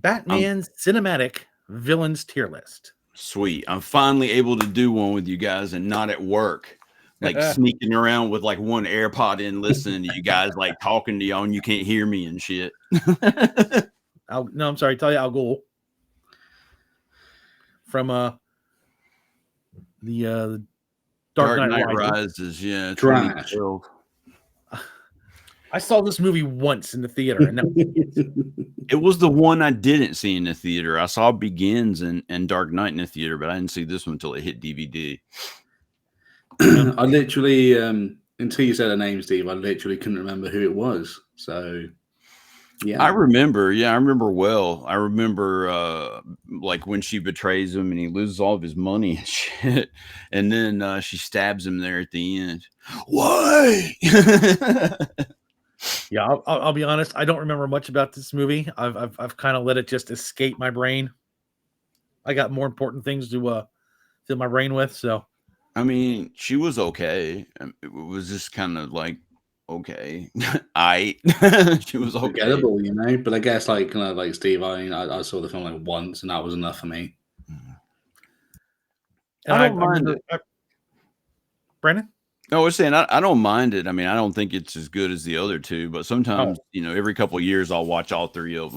Batman's cinematic villains tier list. Sweet. I'm finally able to do one with you guys and not at work. Like sneaking around with like one AirPod in, listening to you guys like talking to y'all and you can't hear me and shit. No, I'm sorry. Tell you, I'll go from the Dark Knight Rises. Yeah, Trash. 2012. I saw this movie once in the theater, and it was the one I didn't see in the theater. I saw Begins and Dark Knight in the theater, but I didn't see this one until it hit DVD. I literally, until you said her name, Steve, I literally couldn't remember who it was. So, yeah. I remember well. I remember like when she betrays him and he loses all of his money and shit. And then she stabs him there at the end. Why? Yeah, I'll be honest. I don't remember much about this movie. I've kind of let it just escape my brain. I got more important things to fill my brain with. So, I mean, she was okay. It was just kind of like okay. She was okay. Forgettable, you know. But I guess like Steve, I saw the film like once, and that was enough for me. And I don't mind it. Brandon? No, I was saying I don't mind it. I mean, I don't think it's as good as the other two, but sometimes, every couple of years I'll watch all three of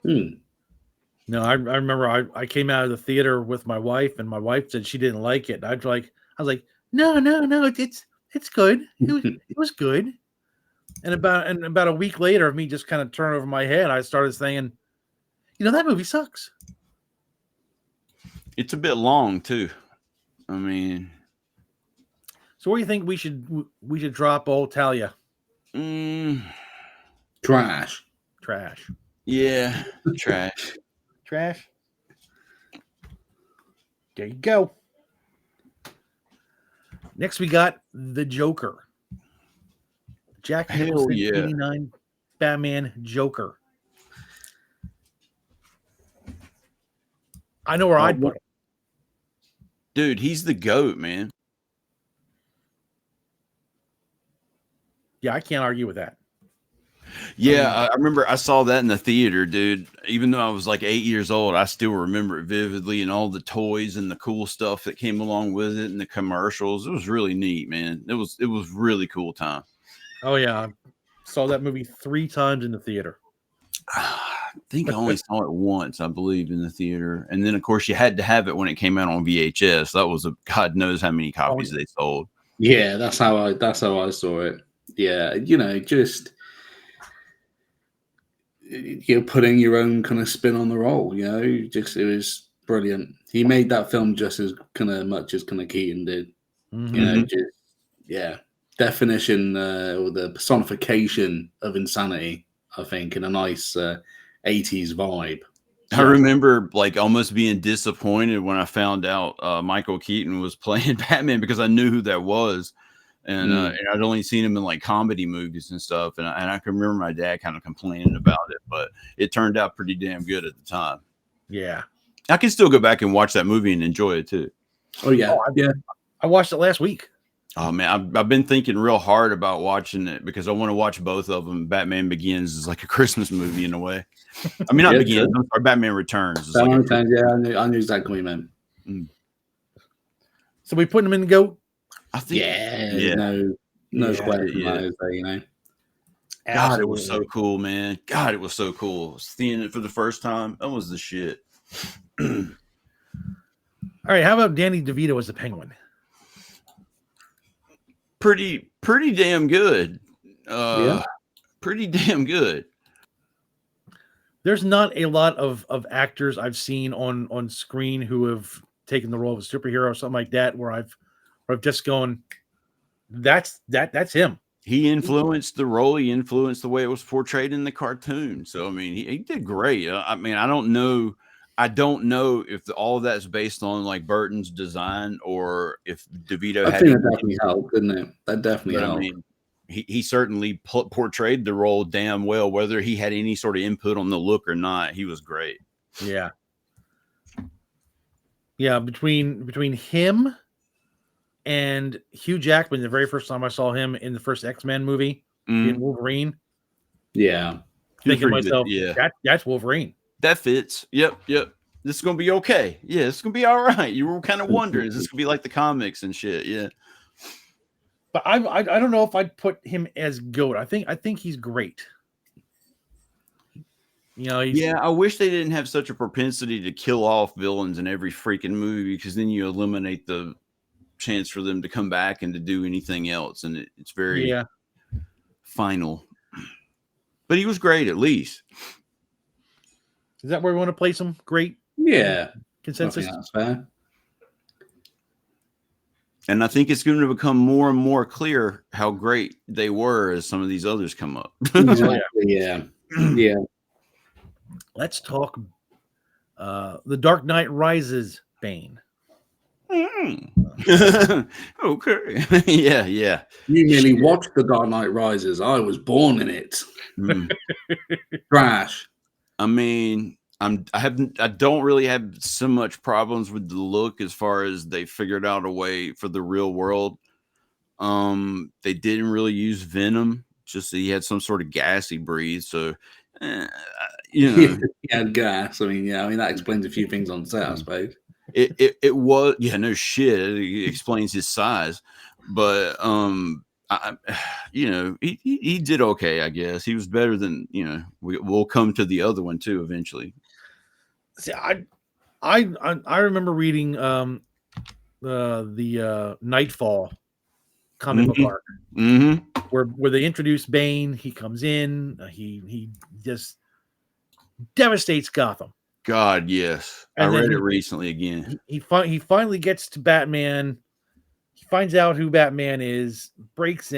them. No, I remember I came out of the theater with my wife, and my wife said she didn't like it. I was like, no, it's good. It was good. And about a week later of me just kind of turning over my head, I started saying, that movie sucks. It's a bit long too. I mean. So, what do you think we should drop old Talia? Trash. Yeah, trash. Trash. There you go. Next, we got the Joker. Jack Nicholson, 89 Batman Joker. I know where I'd put him. Dude, he's the GOAT, man. Yeah, I can't argue with that. Yeah, I remember I saw that in the theater, dude. Even though I was like 8 years old, I still remember it vividly, and all the toys and the cool stuff that came along with it and the commercials. It was really neat, man. It was really cool time. Oh yeah, I saw that movie 3 times in the theater. I think I only saw it once, I believe, in the theater. And then of course you had to have it when it came out on VHS. That was God knows how many copies they sold. Yeah, that's how I saw it. Yeah, just you're putting your own kind of spin on the role. It was brilliant. He made that film just as kind of much as kind of Keaton did. Mm-hmm. Definition or the personification of insanity. I think in a nice 80s vibe. I remember like almost being disappointed when I found out Michael Keaton was playing Batman because I knew who that was. And I'd only seen him in like comedy movies and stuff. And I can remember my dad kind of complaining about it, but it turned out pretty damn good at the time. Yeah. I can still go back and watch that movie and enjoy it too. Oh, yeah. I watched it last week. Oh, man. I've been thinking real hard about watching it because I want to watch both of them. Batman Begins is like a Christmas movie in a way. I mean, not Begins, or Batman Returns. I knew exactly what you meant. So we put him in the GOAT? I think, no question about it, God, it was so cool, man. God, it was so cool. Seeing it for the first time, that was the shit. All right, how about Danny DeVito as the Penguin? Pretty damn good. Pretty damn good. There's not a lot of actors I've seen on screen who have taken the role of a superhero or something like that where I've just gone, that's him. He influenced the role. He influenced the way it was portrayed in the cartoon. So I mean, he did great. I mean, I don't know if all of that's based on like Burton's design or if DeVito. I think that definitely helped, didn't it? That definitely helped. I mean, he certainly portrayed the role damn well. Whether he had any sort of input on the look or not, he was great. Yeah. Yeah, between him and Hugh Jackman, the very first time I saw him in the first X-Men movie, in Wolverine. Yeah. Thinking to myself, that's Wolverine. That fits. Yep. This is gonna be okay. Yeah, it's gonna be all right. You were kind of wondering, is this gonna be like the comics and shit? Yeah. But I don't know if I'd put him as GOAT. I think he's great. You know, Yeah, I wish they didn't have such a propensity to kill off villains in every freaking movie, because then you eliminate the chance for them to come back and to do anything else, and it's very final. But he was great, at least. Is that where we want to place him? Great. Yeah, Consensus. I think that's fair. And I think it's going to become more and more clear how great they were as some of these others come up. Exactly, yeah. Let's talk The Dark Knight Rises Bane. Okay. Yeah. You merely watched The Dark Knight Rises. I was born in it. Trash. I mean, I don't really have so much problems with the look as far as they figured out a way for the real world. They didn't really use venom, just he had some sort of gas he breathed. So, you know, he had gas. I mean, that explains a few things on set, I suppose. It was, no shit. It explains his size, but he did okay, I guess. He was better than, we'll come to the other one too eventually. See, I remember reading the Nightfall comic book arc, where they introduce Bane. He comes in, he just devastates Gotham. God, yes. And I read it recently again. He finally gets to Batman. He finds out who Batman is, breaks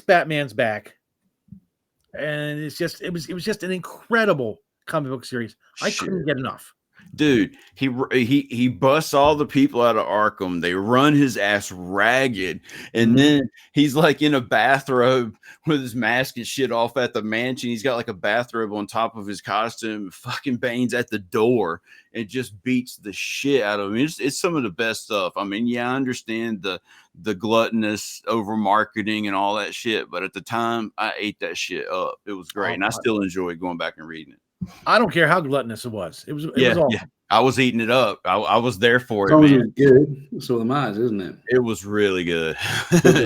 Batman's back, and it was just an incredible comic book series. I couldn't get enough. Dude, he busts all the people out of Arkham. They run his ass ragged, and then he's like in a bathrobe with his mask and shit off at the mansion. He's got like a bathrobe on top of his costume. Fucking Bane's at the door and just beats the shit out of him. It's some of the best stuff. I mean, yeah, I understand the gluttonous over marketing and all that shit, but at the time, I ate that shit up. It was great, and I still enjoy going back and reading it. I don't care how gluttonous it was. It was awesome. Yeah. I was eating it up. I was there for it, man. It was good. That's all that matters, isn't it? It was really good. The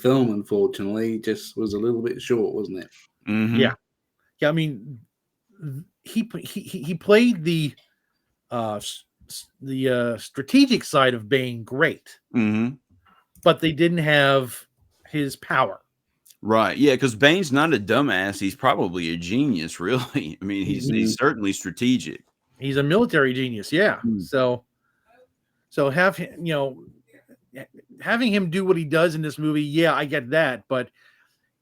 film, unfortunately, just was a little bit short, wasn't it? Mm-hmm. Yeah. I mean, he played the strategic side of Bane great, but they didn't have his power. Right. Yeah, because Bane's not a dumbass. He's probably a genius, really. I mean, he's certainly strategic. He's a military genius, yeah. So have him, having him do what he does in this movie, yeah, I get that, but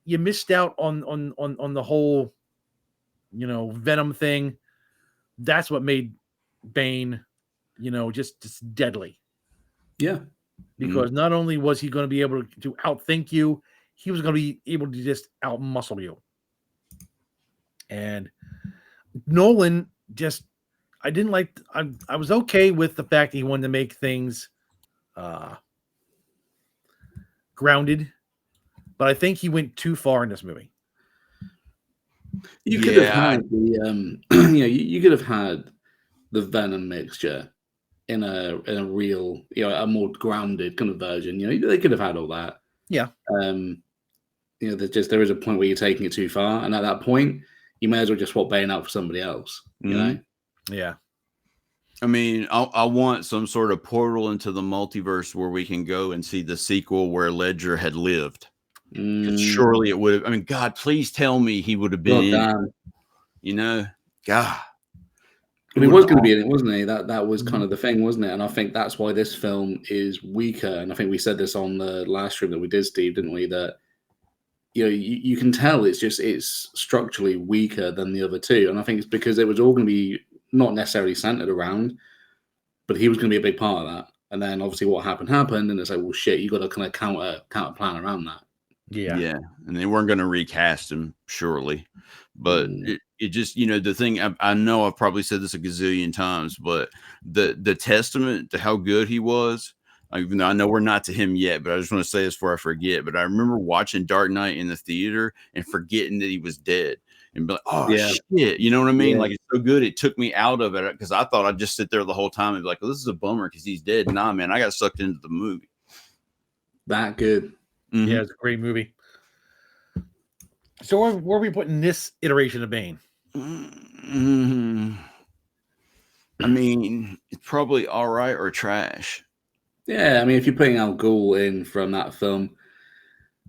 you missed out on the whole, Venom thing. That's what made Bane, just deadly. Yeah. Because not only was he going to be able to outthink you, he was going to be able to just outmuscle you. And Nolan I was okay with the fact that he wanted to make things grounded, but I think he went too far in this movie. You could have had you could have had the Venom mixture in a real, a more grounded kind of version. They could have had all that. Yeah. There is a point where you're taking it too far, and at that point, you may as well just swap Bane out for somebody else. Yeah. I mean, I want some sort of portal into the multiverse where we can go and see the sequel where Ledger had lived. Surely it would have. I mean, God, please tell me he would have been God. But he was going to be in it, wasn't he? That was kind of the thing, wasn't it? And I think that's why this film is weaker. And I think we said this on the last stream that we did, Steve, didn't we? That you can tell it's structurally weaker than the other two. And I think it's because it was all going to be not necessarily centered around, but he was going to be a big part of that. And then obviously what happened, and it's like, well, shit, you got to kind of counter plan around that. Yeah. And they weren't going to recast him, surely. But it just, the thing, I know I've probably said this a gazillion times, but the testament to how good he was, even though I know we're not to him yet, but I just want to say this before I forget. But I remember watching Dark Knight in the theater and forgetting that he was dead. and be like, oh Yeah. shit, you know what I mean? Yeah. Like, it's so good it took me out of it because I thought I'd just sit there the whole time and be like, well, this is a bummer because he's dead. Nah, man, I got sucked into the movie. That good. Mhm. Yeah, it's a great movie. So where are we putting this iteration of Bane? Mhm. I mean, it's probably all right or trash. Yeah, I mean, if you're putting Al Ghul in from that film,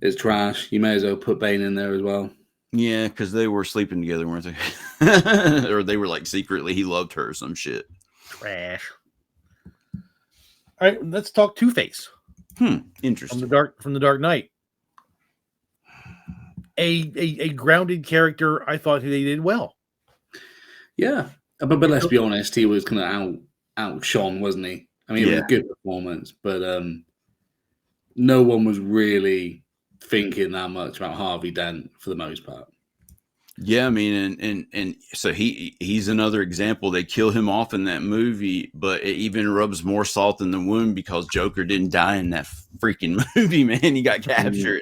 it's trash. You may as well put Bane in there as well. Yeah, because they were sleeping together, weren't they? Or they were like secretly he loved her or some shit. Trash. All right, let's talk Two-Face Interesting. from the Dark Knight. A grounded character. I thought they did well. Yeah, but let's be honest, he was kind of outshone, wasn't he? I mean, it was a good performance, but no one was really thinking that much about Harvey Dent for the most part. Yeah, I mean, and so he's another example. They kill him off in that movie, but it even rubs more salt in the wound because Joker didn't die in that freaking movie, man. He got captured.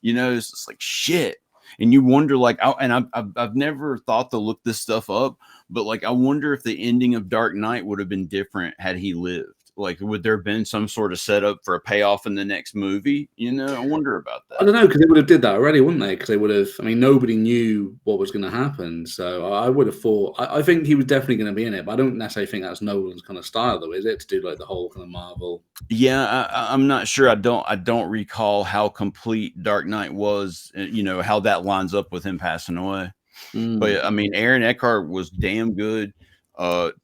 You know, it's just like shit. And you wonder, like, I've never thought to look this stuff up, but like, I wonder if the ending of Dark Knight would have been different had he lived. Like, would there have been some sort of setup for a payoff in the next movie? You know, I wonder about that. I don't know, because they would have did that already, wouldn't they? Because they would have. I mean, nobody knew what was going to happen, so I would have thought. I think he was definitely going to be in it, but I don't necessarily think that's Nolan's kind of style, though, is it? To do like the whole kind of Marvel. Yeah, I'm not sure. I don't recall how complete Dark Knight was. You know how that lines up with him passing away. But I mean, Aaron Eckhart was damn good.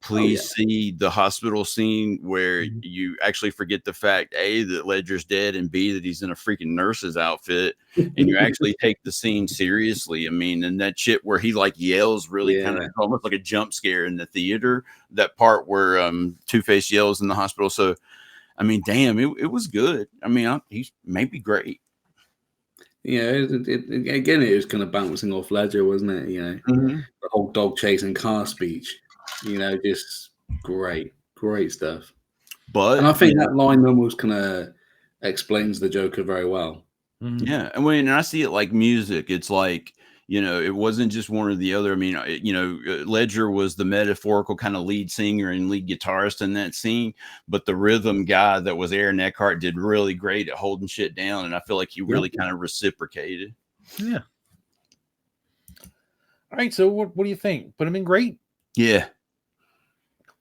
Please see the hospital scene where you actually forget the fact A, that Ledger's dead, and B, that he's in a freaking nurse's outfit, and you actually take the scene seriously. I mean, and that shit where he like yells really kind of almost like a jump scare in the theater, that part where Two-Face yells in the hospital. So I mean, damn, it was good. I mean, he's maybe great. Yeah, again, it was kind of bouncing off Ledger, wasn't it? You know, the whole dog chasing car speech. You know, just great stuff. But and I think that line almost kind of explains the Joker very well. Yeah, and when I see it like music, it's like, you know, it wasn't just one or the other. I mean, you know, Ledger was the metaphorical kind of lead singer and lead guitarist in that scene, but the rhythm guy that was Aaron Eckhart did really great at holding shit down, and I feel like he really kind of reciprocated. Yeah. All right, so what do you think? Put him in great? Yeah.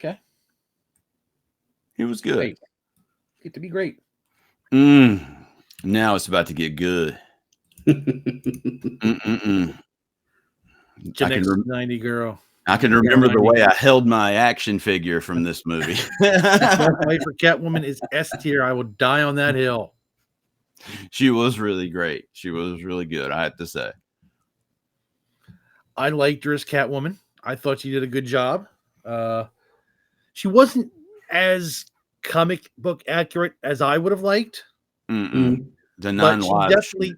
Okay. It was good. Great. Get to be great. Now it's about to get good. Gen 90 girl. I can remember the way I held my action figure from this movie. My wife for Catwoman is S tier. I will die on that hill. She was really great. She was really good, I have to say. I liked her as Catwoman. I thought she did a good job. She wasn't as comic book accurate as I would have liked. The but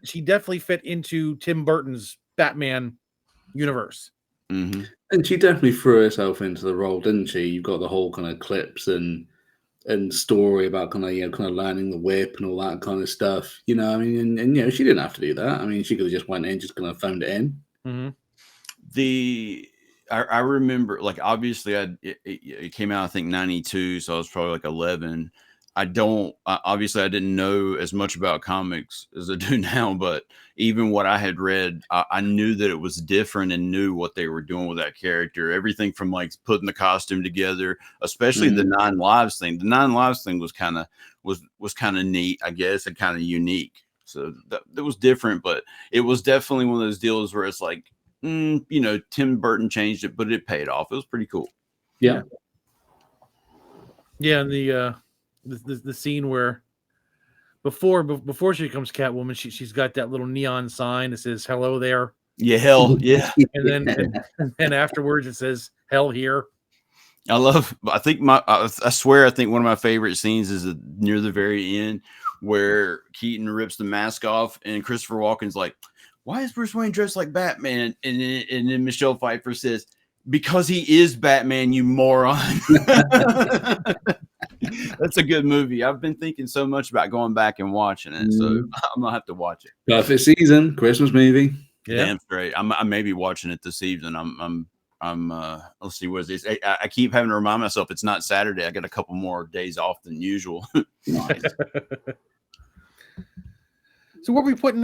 she definitely fit into Tim Burton's Batman universe. And she definitely threw herself into the role, didn't she? You've got the whole kind of clips and story about kind of learning the whip and all that kind of stuff. You know, I mean, and you know, she didn't have to do that. I mean, she could have just went in, just kind of phoned it in. I remember, like, obviously it came out, I think 92, so I was probably like 11. Obviously I didn't know as much about comics as I do now, but even what I had read, I knew that it was different and knew what they were doing with that character. Everything from like putting the costume together, especially the 9 Lives thing. The 9 Lives thing was kind of neat, I guess, and kind of unique. So that was different, but it was definitely one of those deals where it's like, you know, Tim Burton changed it, but it paid off. It was pretty cool. Yeah. Yeah, and the scene where before she becomes Catwoman, she's got that little neon sign that says "Hello there." Yeah, hell yeah. And then afterwards it says "Hell here." I think I swear, I think one of my favorite scenes is near the very end where Keaton rips the mask off and Christopher Walken's like, "Why is Bruce Wayne dressed like Batman?" And then Michelle Pfeiffer says, "Because he is Batman, you moron." That's a good movie. I've been thinking so much about going back and watching it, so I'm gonna have to watch it. Perfect season, Christmas movie. Yeah. Damn straight. I may be watching it this evening. Let's see, what is this? I keep having to remind myself it's not Saturday. I got a couple more days off than usual. Nice. So what are we putting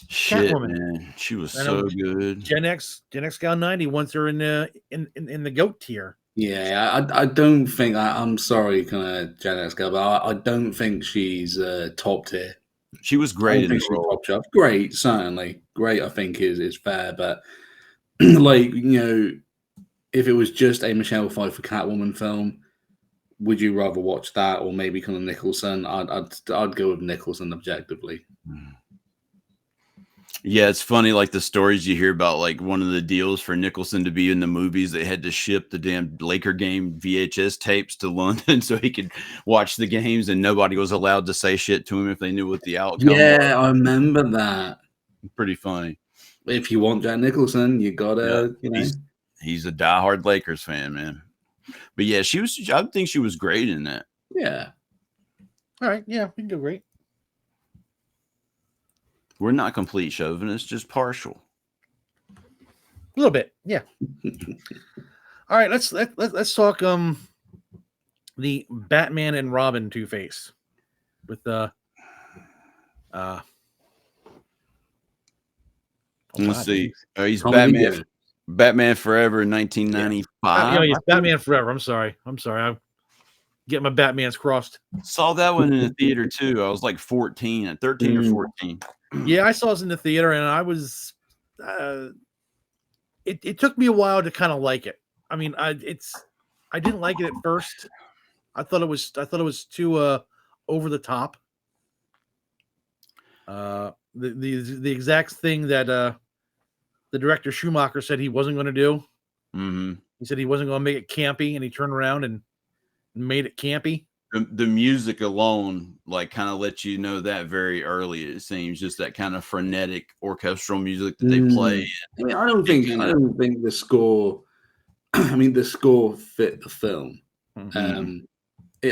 Shit, Catwoman? man. She was I know so good. Gen X Gal 90 wants her in the GOAT tier. Yeah, I don't think I'm sorry, kind of Gen X girl, but I don't think she's top tier. She was I great don't in think the she's role. top shelf. Great, certainly great. I think is fair, but like if it was just a Michelle Pfeiffer Catwoman film, would you rather watch that or maybe kind of Nicholson? I'd go with Nicholson objectively. Yeah, it's funny, like the stories you hear about, like one of the deals for Nicholson to be in the movies, they had to ship the damn Laker game VHS tapes to London so he could watch the games, and nobody was allowed to say shit to him if they knew what the outcome was. Yeah, I remember that. Pretty funny. If you want Jack Nicholson, you gotta, He's a diehard Lakers fan, man. But yeah, I think she was great in that. Yeah. All right, yeah, we can do great. We're not complete chauvinists, just partial. A little bit, yeah. All right, let's talk the Batman and Robin Two-Face with the let's see. He's Comedy. Batman Forever in 1995. It's Batman Forever. I'm sorry. I'm getting my Batmans crossed. Saw that one in the theater too. I was like 13 or 14. Yeah, I saw it in the theater, and I was. It took me a while to kind of like it. I mean, I didn't like it at first. I thought it was too over the top. The exact thing that the director Schumacher said he wasn't going to do. Mm-hmm. He said he wasn't going to make it campy, and he turned around and made it campy. The music alone, like, kind of lets you know that very early. It seems just that kind of frenetic orchestral music that they play. I mean, I don't think the score. I mean, the score fit the film. Mm-hmm.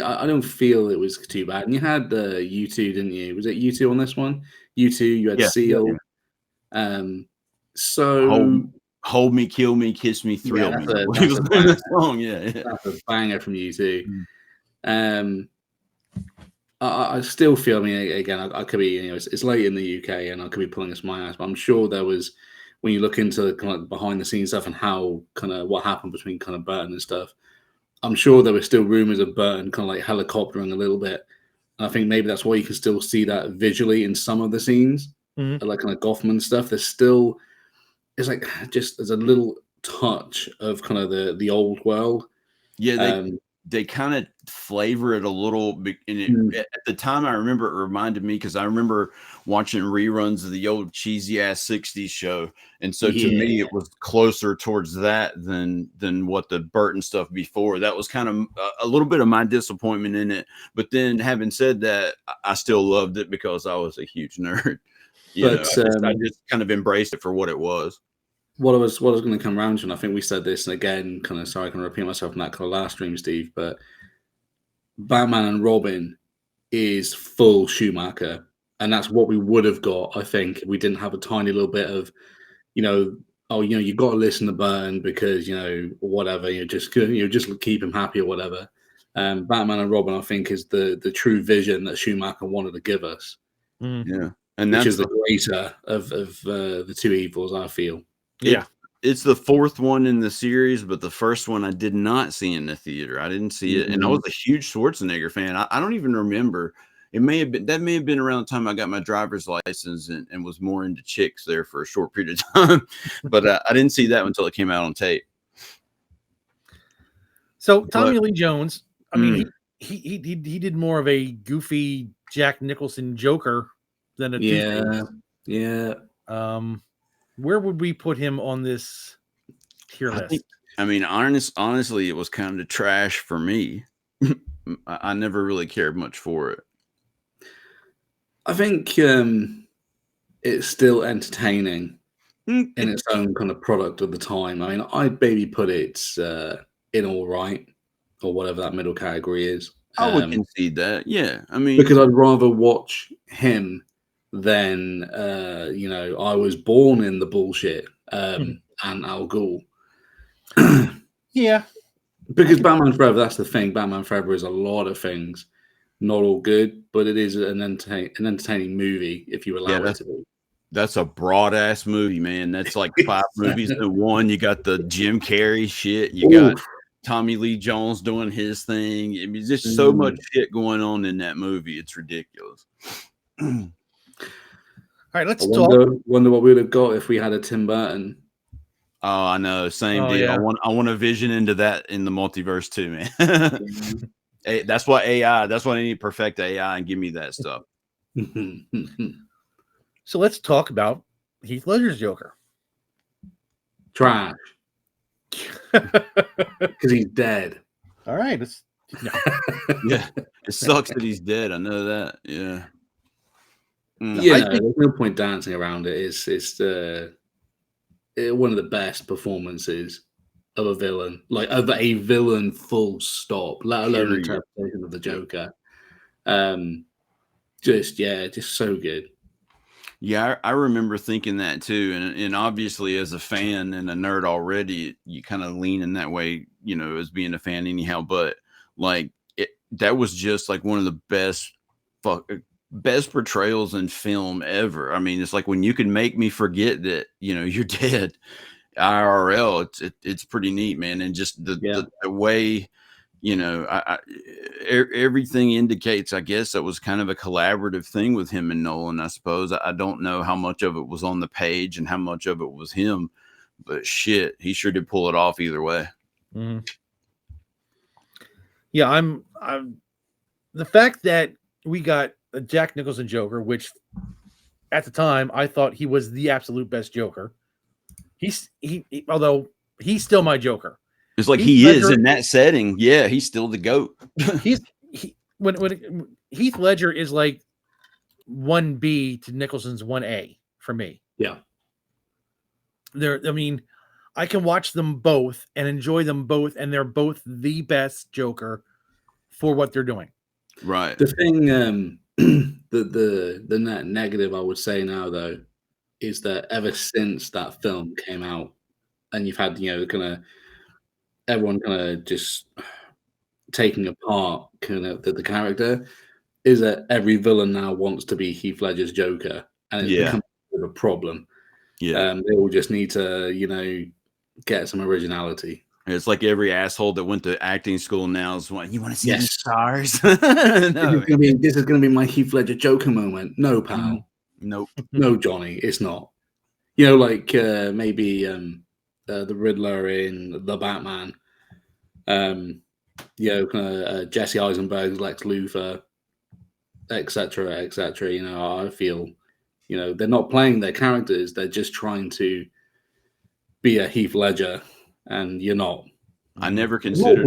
I don't feel it was too bad. And you had U2, didn't you? Was it U2 on this one? U2. You had Seal. Yeah. So hold me, kill me, kiss me, thrill me. That's a song. Yeah, that's a banger from U2. I still feel. I mean, again, I could be. It's late in the UK, and I could be pulling this my ass. But I'm sure there was, when you look into kind of behind the scenes stuff and how kind of what happened between kind of Burton and stuff. I'm sure there were still rumors of Burton kind of like helicoptering a little bit. And I think maybe that's why you can still see that visually in some of the scenes, like kind of Gotham stuff. There's still, it's like just there's a little touch of kind of the old world. Yeah, they kind of flavor it a little. And at the time, I remember it reminded me because I remember watching reruns of the old cheesy ass '60s show, and so to me, it was closer towards that than what the Burton stuff before. That was kind of a little bit of my disappointment in it. But then, having said that, I still loved it because I was a huge nerd. I just kind of embraced it for what it was. What I was going to come around to, and I think we said this, and again, kind of sorry, I can repeat myself from that kind of last stream, Steve, but Batman and Robin is full Schumacher, and that's what we would have got, I think, if we didn't have a tiny little bit of, you got to listen to Burton because, whatever, just keep him happy or whatever. Batman and Robin, I think, is the true vision that Schumacher wanted to give us. Yeah, and which is the greater of the two evils, I feel. Yeah, it's the fourth one in the series, but the first one I did not see in the theater. I didn't see it, and I was a huge Schwarzenegger fan. I don't even remember. It may have been around the time I got my driver's license and was more into chicks there for a short period of time. But I didn't see that until it came out on tape. So Tommy Lee Jones, I mean, he did more of a goofy Jack Nicholson Joker than a Two-Face. Yeah. Where would we put him on this tier list? Honestly, it was kind of trash for me. I never really cared much for it. I think it's still entertaining in its own kind of product of the time. I mean, I'd maybe put it in all right, or whatever that middle category is. I would concede that. Yeah. I mean, because I'd rather watch him then I was born in the bullshit and Al Ghul. Yeah, because Batman Forever, that's the thing. Batman Forever is a lot of things, not all good, but it is an entertaining movie if you allow it to be. That's a broad ass movie, man. That's like 5 movies in one. You got the Jim Carrey shit. You got Tommy Lee Jones doing his thing. I mean, there's just so much shit going on in that movie. It's ridiculous. All right, let's wonder what we would have got if we had a Tim Burton. Oh, I know. Same deal. Yeah. I want a vision into that in the multiverse too, man. That's why AI. That's why I need perfect AI and give me that stuff. So let's talk about Heath Ledger's Joker. Trash. Because he's dead. All right. Yeah. It sucks that he's dead. I know that. Yeah. There's no point dancing around it. It's one of the best performances of a villain, like of a villain, full stop, let alone the interpretation of the Joker. Just so good. Yeah, I remember thinking that too, and obviously as a fan and a nerd already, you kind of lean in that way, as being a fan anyhow. But like that was just like one of the best portrayals in film ever. I mean, it's like when you can make me forget that you're dead. IRL, it's pretty neat, man, and just the way. Everything indicates, I guess, that was kind of a collaborative thing with him and Nolan, I suppose. I don't know how much of it was on the page and how much of it was him, but shit, he sure did pull it off either way. Mm-hmm. Yeah, I'm the fact that we got a Jack Nicholson Joker, which at the time I thought he was the absolute best Joker. Although he's still my Joker. It's like Heath Ledger, is in that setting. Yeah, he's still the GOAT. When Heath Ledger is like 1B to Nicholson's 1A for me. Yeah. I can watch them both and enjoy them both, and they're both the best Joker for what they're doing. Right. The thing, the net negative I would say now though, is that ever since that film came out, and you've had everyone kind of just taking apart kind of the character, is that every villain now wants to be Heath Ledger's Joker, and it's become a problem. Yeah, they all just need to get some originality. It's like every asshole that went to acting school now is you want to see these stars? No. This is gonna be my Heath Ledger Joker moment. No, pal. Nope. No, Johnny, it's not. Maybe the Riddler in The Batman, Jesse Eisenberg's Lex Luthor, etc., etc. I feel, they're not playing their characters; they're just trying to be a Heath Ledger, and you're not. I never considered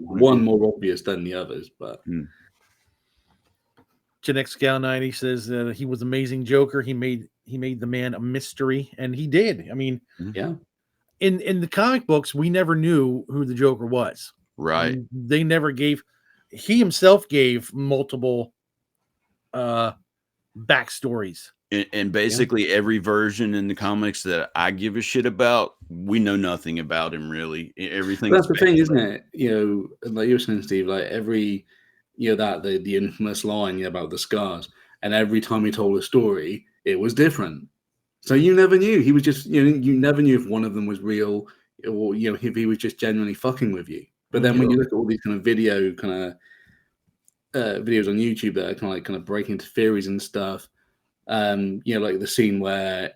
one more obvious than the others, but. Genex Gal 90 says he was amazing Joker. He made the man a mystery, and he did. I mean, yeah. In the comic books, we never knew who the Joker was. Right. They never gave. He himself gave multiple backstories. And basically every version in the comics that I give a shit about, we know nothing about him really. Everything. That's the thing, isn't it? Like you were saying, Steve, like every, the infamous line about the scars, and every time he told a story, it was different. So you never knew. He was just, you never knew if one of them was real or, if he was just genuinely fucking with you. But then when you look at all these kind of videos on YouTube that are kind of breaking into theories and stuff, like the scene where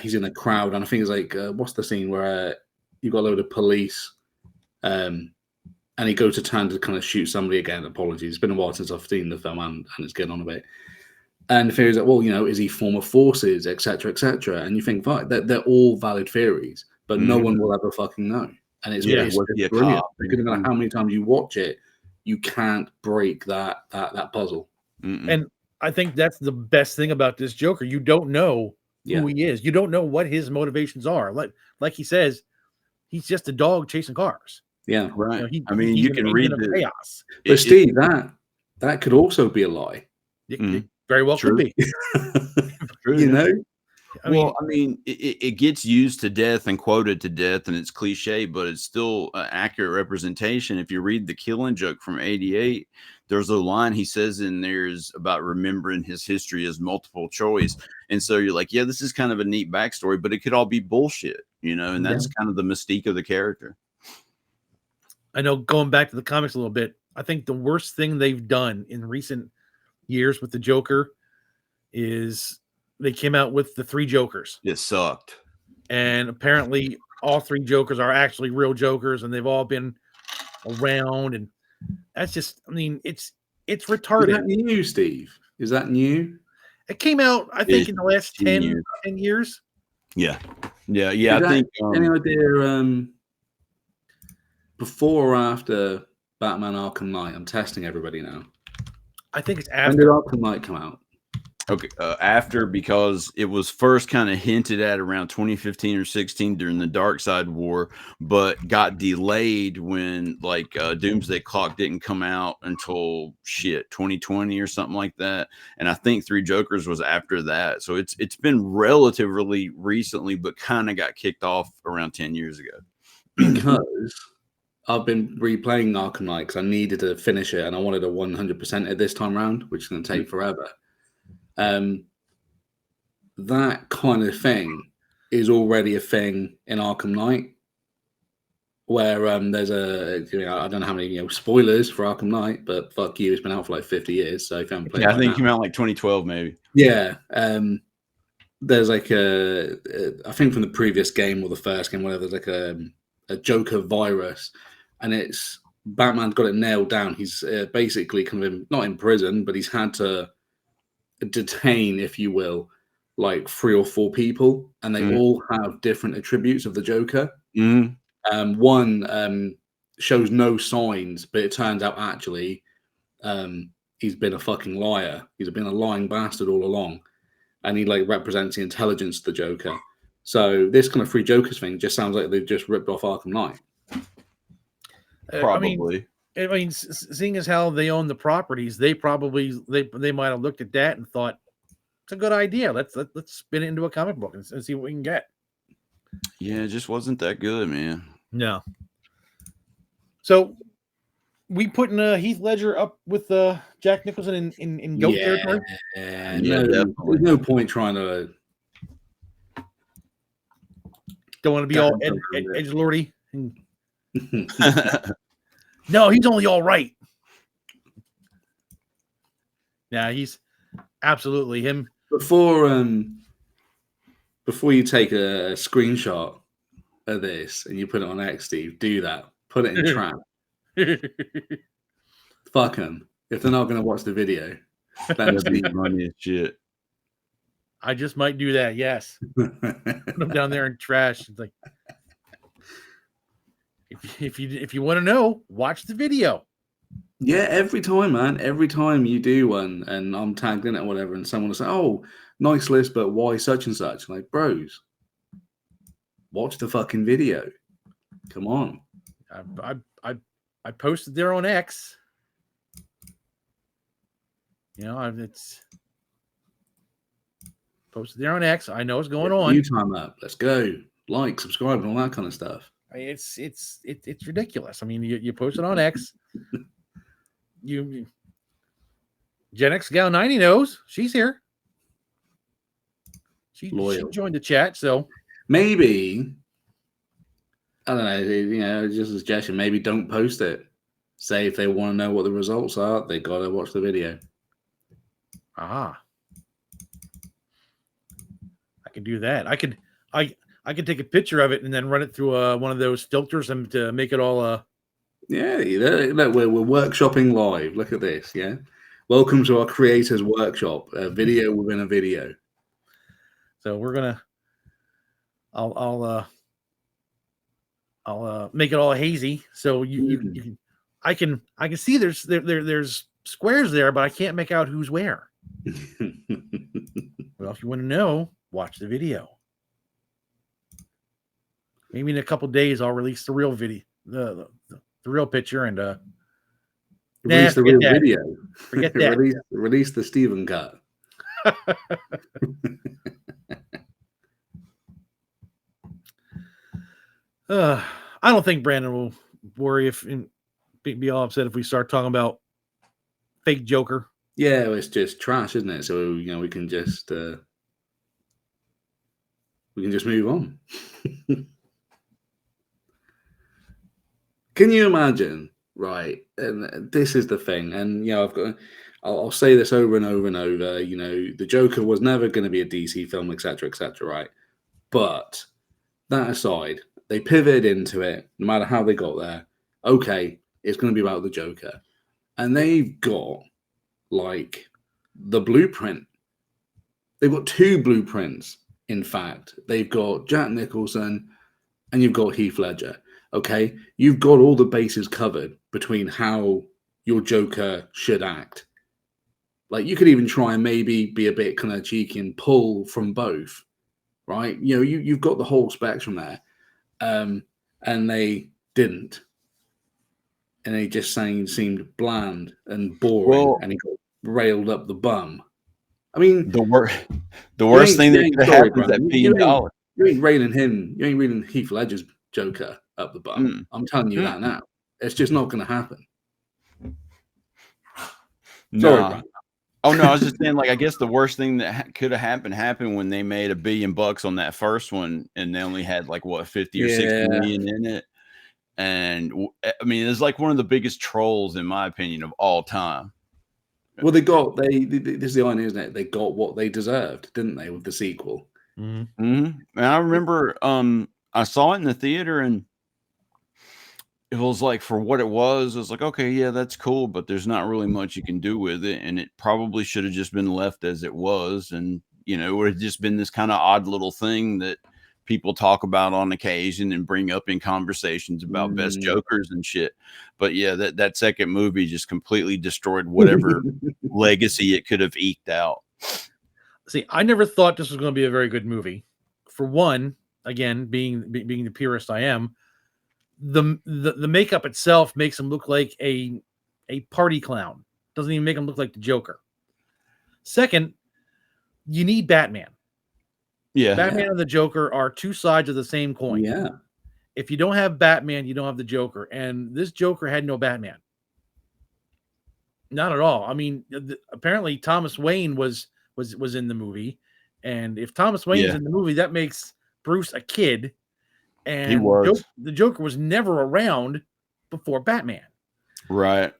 he's in a crowd, and I think it's like, what's the scene where you've got a load of police, and he goes to turn to kind of shoot somebody again. Apologies, it's been a while since I've seen the film, and it's getting on a bit. And the theory is that, well, is he former forces, etc., etc. And you think, right, they're all valid theories, but no one will ever fucking know. And it's brilliant because no matter how many times you watch it, you can't break that puzzle. And I think that's the best thing about this Joker. You don't know who he is. You don't know what his motivations are. Like he says, he's just a dog chasing cars. Yeah, right. You can read the chaos. But Steve, that could also be a lie. It very well could be. true. You know? I mean, I mean, it gets used to death and quoted to death, and it's cliche, but it's still an accurate representation. If you read The Killing Joke from '88, there's a line he says in there's about remembering his history as multiple choice. And so you're like, yeah, this is kind of a neat backstory, but it could all be bullshit, you know, and that's kind of the mystique of the character. I know, going back to the comics a little bit, I think the worst thing they've done in recent years with the Joker is they came out with the 3 Jokers. It sucked. And apparently all 3 Jokers are actually real Jokers, and they've all been around, and that's just, I mean, it's retarded. Is that new, Steve? Is that new? It came out, I think, in the last 10 years. Yeah. I think any idea before or after Batman Arkham Knight? I'm testing everybody now. I think it's When after. did Arkham Knight come out? Okay, after, because it was first kind of hinted at around 2015 or 16 during the Dark Side War, but got delayed when like Doomsday Clock didn't come out until 2020 or something like that. And I think 3 Jokers was after that. So it's been relatively recently, but kind of got kicked off around 10 years ago. Because I've been replaying Arkham Knight because I needed to finish it and I wanted a 100% at this time round, which is going to take forever. That kind of thing is already a thing in Arkham Knight, where there's a, I don't know how many spoilers for Arkham Knight, but fuck you, it's been out for like 50 years, so if you haven't played, I think it came out like 2012 maybe. Yeah, there's like I think from the previous game or the first game, whatever, there's like a Joker virus, and it's Batman's got it nailed down. He's basically kind of not in prison, but he's had to detain, if you will, like 3 or 4 people, and they all have different attributes of the Joker. One shows no signs, but it turns out actually he's been a fucking liar. He's been a lying bastard all along, and he like represents the intelligence of the Joker. So this kind of 3 Jokers thing just sounds like they've just ripped off Arkham Knight. Probably. I mean, seeing as how they own the properties, they probably they might have looked at that and thought it's a good idea. Let's spin it into a comic book and see what we can get. Yeah, it just wasn't that good, man. No. So we putting Heath Ledger up with Jack Nicholson in GOAT territory. Yeah, there's no point trying to. Don't want to be all edgelordy. No, he's only all right. Yeah, he's absolutely him. Before you take a screenshot of this and you put it on X, Steve, do that. Put it in trap. Fuck them. If they're not going to watch the video, that'd be funny as shit. I just might do that. Yes. Put them down there in trash. It's like, if you want to know, watch the video. Yeah, every time, man. Every time you do one and I'm tagged in it or whatever, and someone will say, "Oh, nice list, but why such and such?" I'm like, bros, watch the fucking video. Come on. I posted there on X. It's posted there on X. I know what's going on. New time up. Let's go. Like, subscribe, and all that kind of stuff. It's ridiculous. I mean, you post it on X. Gen X Gal 90 knows she's here. She joined the chat, so maybe I don't know. Just a suggestion. Maybe don't post it. Say if they want to know what the results are, they gotta watch the video. I can do that. I could take a picture of it and then run it through one of those filters and to make it all Yeah, look, we're workshopping live. Look at this. Yeah, welcome to our creators workshop. A video within a video. So we're gonna. I'll make it all hazy so you can. I can see there's squares there, but I can't make out who's where. Well, if you want to know, watch the video. Maybe in a couple days I'll release the real video, the real picture, and release the real video. Forget that. Release the Steven cut. I don't think Brandon will worry if be all upset if we start talking about fake Joker. Yeah, well, it's just trash, isn't it? So we can just move on. Can you imagine? Right, and this is the thing, and I'll say this over and over and over. The Joker was never going to be a DC film, etc., etc. Right, but that aside, they pivoted into it. No matter how they got there, okay, it's going to be about the Joker, and they've got like the blueprint. They've got two blueprints. In fact, they've got Jack Nicholson and you've got Heath Ledger. Okay, you've got all the bases covered between how your Joker should act. Like you could even try and maybe be a bit kind of cheeky and pull from both, right? You've got the whole spectrum there, and they didn't, and they just seemed bland and boring, and he got railed up the bum. I mean, the worst thing that could happen is that $1 billion. You ain't railing Heath Ledger's Joker up the bum. I'm telling you that now. It's just not going to happen. No. Sorry, oh no, I was just saying, like, I guess the worst thing that could have happened when they made $1 billion on that first one, and they only had like what 50 or 60 million in it. And I mean, it's like one of the biggest trolls, in my opinion, of all time. Well, this is the irony, isn't it? They got what they deserved, didn't they, with the sequel? Mm-hmm. And I remember I saw it in the theater, and it was like, for what it was like, okay, yeah, that's cool, but there's not really much you can do with it, and it probably should have just been left as it was, and it would have just been this kind of odd little thing that people talk about on occasion and bring up in conversations about best Jokers and shit. But yeah, that second movie just completely destroyed whatever legacy it could have eked out. See, I never thought this was going to be a very good movie. For one, again, being the purist I am, the makeup itself makes him look like a party clown. Doesn't even make him look like the Joker. Second, you need Batman. Yeah, Batman and the Joker are two sides of the same coin. Yeah. If you don't have Batman, you don't have the Joker. And this Joker had no Batman. Not at all. I mean, apparently Thomas Wayne was in the movie. And if Thomas Wayne's in the movie, that makes Bruce a kid. And he was. the Joker was never around before Batman. Right.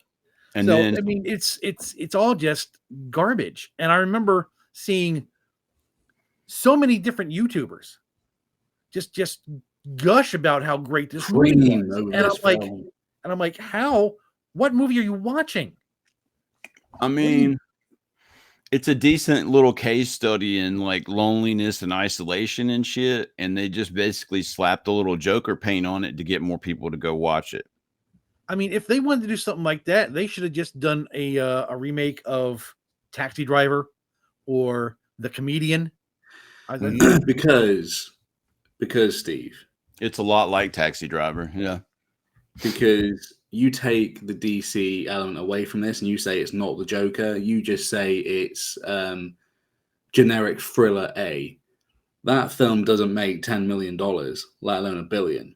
And so, then, I mean, it's all just garbage. And I remember seeing so many different YouTubers just gush about how great this movie is. And I'm like, what movie are you watching? I mean, it's a decent little case study in like loneliness and isolation and shit. And they just basically slapped a little Joker paint on it to get more people to go watch it. I mean, if they wanted to do something like that, they should have just done a remake of Taxi Driver or The Comedian. Because Steve, it's a lot like Taxi Driver. Yeah. Because you take the DC element away from this and you say it's not the Joker, you just say it's generic thriller A. That film doesn't make $10 million, let alone $1 billion.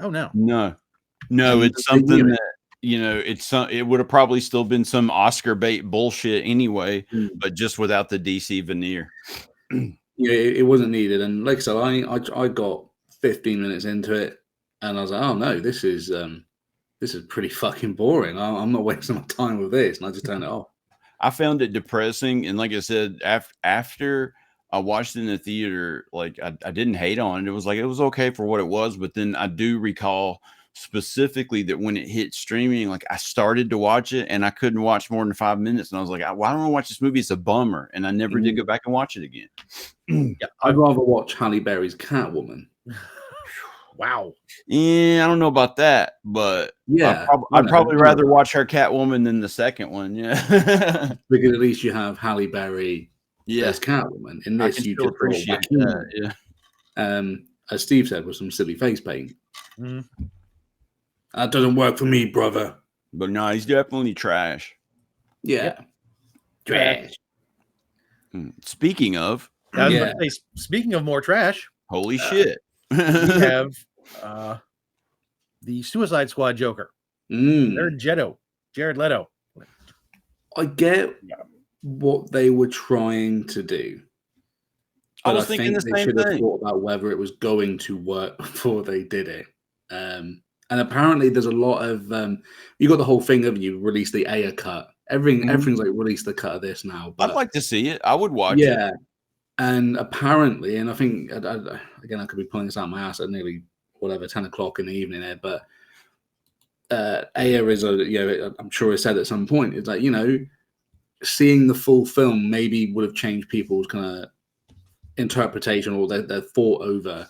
Oh no. No, it's something that it would have probably still been some Oscar bait bullshit anyway, but just without the DC veneer. Yeah, it wasn't needed. And like I said, I got 15 minutes into it, and I was like, oh no, this is pretty fucking boring. I'm not wasting my time with this, and I just turned it off. I found it depressing, and like I said, after I watched it in the theater, like I didn't hate on it. It was okay for what it was, but then I do recall specifically that when it hit streaming, like I started to watch it and I couldn't watch more than 5 minutes, and I was like, why don't I watch this movie? It's a bummer, and I never did go back and watch it again. Yeah, I'd rather watch Halle Berry's Catwoman. Wow. Yeah, I don't know about that, but yeah, I'd probably rather watch her Catwoman than the second one. Yeah, because at least you have Halle Berry as Catwoman. In this, you just appreciate that. Yeah. As Steve said, with some silly face paint. That doesn't work for me, brother. But no, he's definitely trash. Yeah, trash. Speaking of, I was about to say, speaking of more trash, holy shit, we have the Suicide Squad Joker, Jared Leto. I get what they were trying to do. But I think they should have thought about whether it was going to work before they did it. And apparently there's a lot of you got the whole thing of you release the Aya cut. Everything's like release the cut of this now. But, I'd like to see it. I would watch it. Yeah. And apparently, and I think again I could be pulling this out of my ass at nearly 10 o'clock in the evening there, but Aya is I'm sure I said at some point, it's like, seeing the full film maybe would have changed people's kind of interpretation or their thought over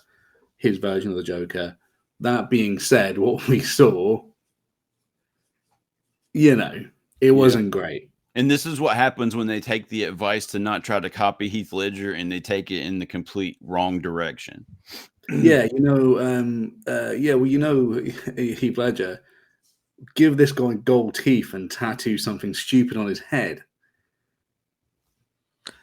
his version of the Joker. That being said, what we saw, it wasn't great. And this is what happens when they take the advice to not try to copy Heath Ledger and they take it in the complete wrong direction. Yeah, Heath Ledger, give this guy gold teeth and tattoo something stupid on his head.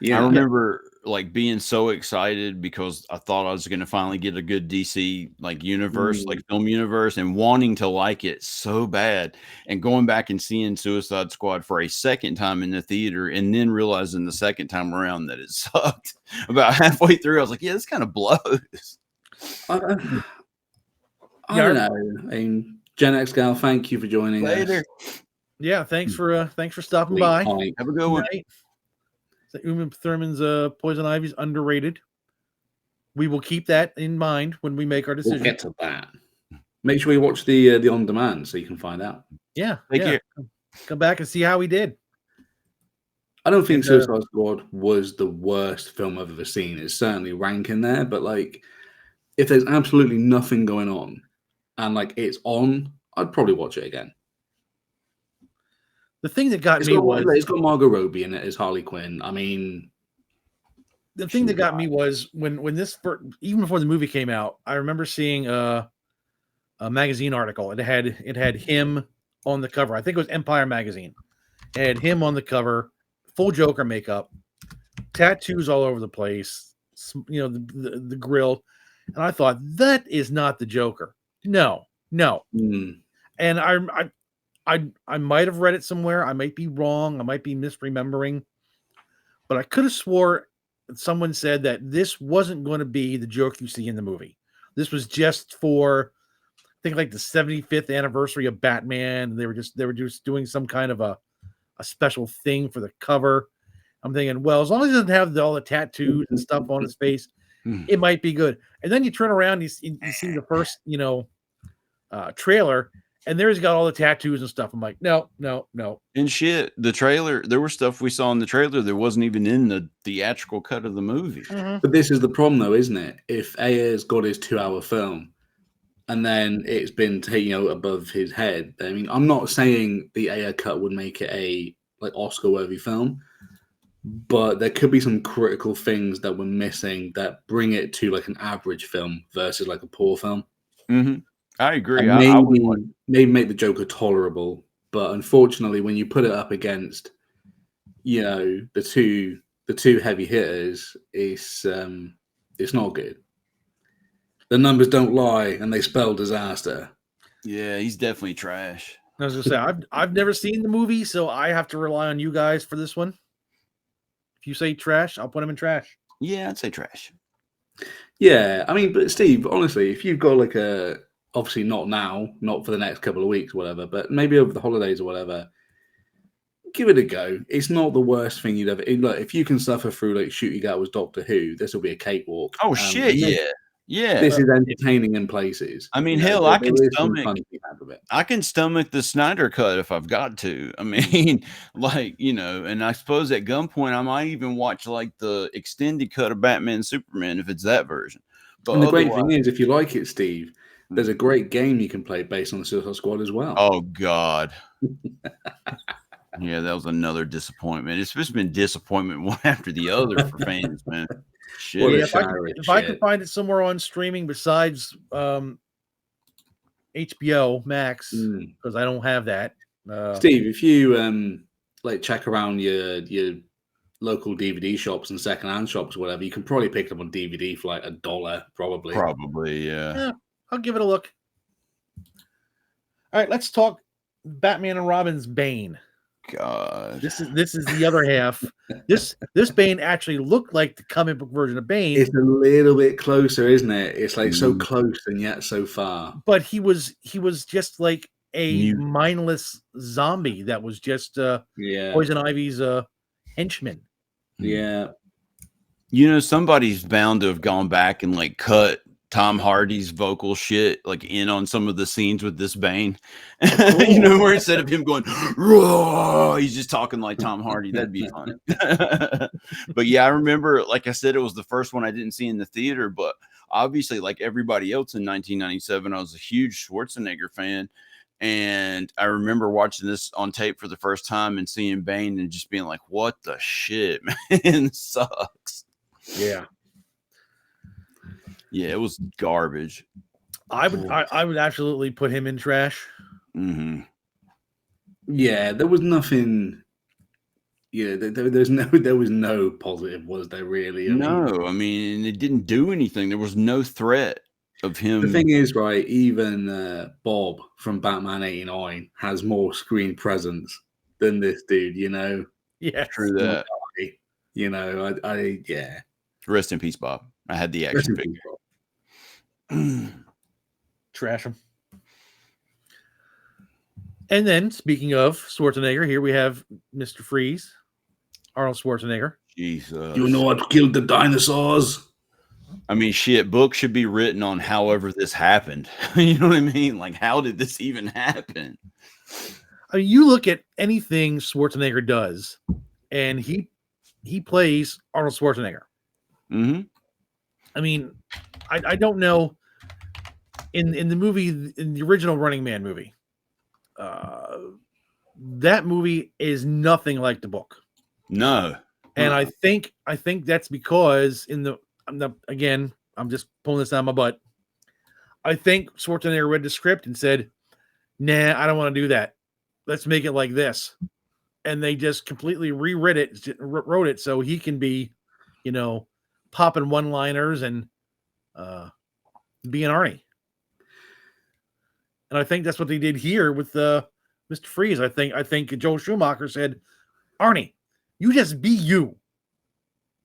Yeah, I remember like being so excited because I thought I was going to finally get a good DC like universe, like film universe, and wanting to like it so bad, and going back and seeing Suicide Squad for a second time in the theater, and then realizing the second time around that it sucked. About halfway through, I was like, "Yeah, this kind of blows." I don't know. I mean, Gen X Gal, thank you for joining us. Yeah, thanks for stopping by. Have a good one. So Uma Thurman's Poison Ivy's underrated. We will keep that in mind when we make our decision. We'll get to that. Make sure you watch the on demand so you can find out. Yeah, come back and see how we did. I don't think Suicide Squad was the worst film I've ever seen. It's certainly ranking there, but like, if there's absolutely nothing going on and like it's on, I'd probably watch it again. The thing that got me was it's got Margot Robbie in it as Harley Quinn. I mean, the thing that got me was when this even before the movie came out, I remember seeing a magazine article. It had him on the cover. I think it was Empire magazine. It had him on the cover, full Joker makeup, tattoos all over the place. The grill, and I thought that is not the Joker. No. And I might have read it somewhere. I might be wrong. I might be misremembering. But I could have swore someone said that this wasn't going to be the Joker you see in the movie. This was just for, I think, like the 75th anniversary of Batman. They were just doing some kind of a special thing for the cover. I'm thinking, well, as long as he doesn't have all the tattoos and stuff on his face, it might be good. And then you turn around, you see the first, trailer, and there's got all the tattoos and stuff. I'm like, no. And shit, the trailer, there was stuff we saw in the trailer that wasn't even in the theatrical cut of the movie. But this is the problem, though, isn't it? If Ayer's got his 2-hour film, and then it's been taken above his head. I mean, I'm not saying the Ayer cut would make it a Oscar-worthy film, but there could be some critical things that we're missing that bring it to like an average film versus like a poor film. I agree. Maybe make the Joker tolerable, but unfortunately, when you put it up against, the two heavy hitters, it's not good. The numbers don't lie, and they spell disaster. Yeah, he's definitely trash. I was gonna say I've never seen the movie, so I have to rely on you guys for this one. If you say trash, I'll put him in trash. Yeah, I'd say trash. Yeah, I mean, but Steve, honestly, if you've got like obviously not now, not for the next couple of weeks, whatever, but maybe over the holidays or whatever, give it a go. It's not the worst thing you'd ever. Look, if you can suffer through like Shooty Gat was Doctor Who, this will be a cakewalk. Oh shit, yeah. This is entertaining in places. I mean, hell, I can stomach the Snyder cut if I've got to. I mean, and I suppose at gunpoint I might even watch like the extended cut of Batman and Superman if it's that version. But and the great thing is, if you like it, Steve, there's a great game you can play based on the Suicide Squad as well. Oh God. Yeah, that was another disappointment. It's just been disappointment one after the other for fans, man. Shit. Well, if I could find it somewhere on streaming besides HBO Max, because I don't have that. Steve, if you check around your local DVD shops and secondhand shops, or whatever, you can probably pick them on DVD for like $1, probably. Probably, yeah. Yeah, I'll give it a look. All right, let's talk Batman and Robin's Bane. God, this is the other half. This Bane actually looked like the comic book version of Bane. It's a little bit closer, isn't it? It's like so close and yet so far. But he was just like a mindless zombie that was just Poison Ivy's henchman. Yeah. You know, somebody's bound to have gone back and like cut Tom Hardy's vocal shit like in on some of the scenes with this Bane. You know, where instead of him going, "Roar," he's just talking like Tom Hardy. That'd be fun. But yeah, I remember, like I said, it was the first one I didn't see in the theater, but obviously, like everybody else in 1997, I was a huge Schwarzenegger fan. And I remember watching this on tape for the first time and seeing Bane and just being like, what the shit, man? Sucks. Yeah. Yeah, it was garbage. I would absolutely put him in trash. Mm-hmm. Yeah, there was nothing. Yeah, there was no positive, was there really? I mean, it didn't do anything. There was no threat of him. The thing is, right, even Bob from Batman '89 has more screen presence than this dude, you know? Yeah, true that. You know, yeah. Rest in peace, Bob. I had the action figure. Trash him. And then, speaking of Schwarzenegger, here we have Mr. Freeze, Arnold Schwarzenegger. Jesus. You know what killed the dinosaurs? I mean, shit, books should be written on however this happened. You know what I mean? Like, how did this even happen? I mean, you look at anything Schwarzenegger does, and he plays Arnold Schwarzenegger. Mm-hmm. I mean, I don't know. In the movie, in the original Running Man movie, that movie is nothing like the book. No. And I think that's because again, I'm just pulling this out of my butt. I think Schwarzenegger read the script and said, "Nah, I don't want to do that. Let's make it like this." And they just completely rewrote it so he can be, you know, popping one-liners and being Arnie. And I think that's what they did here with Mr. Freeze. I think Joel Schumacher said, "Arnie, you just be you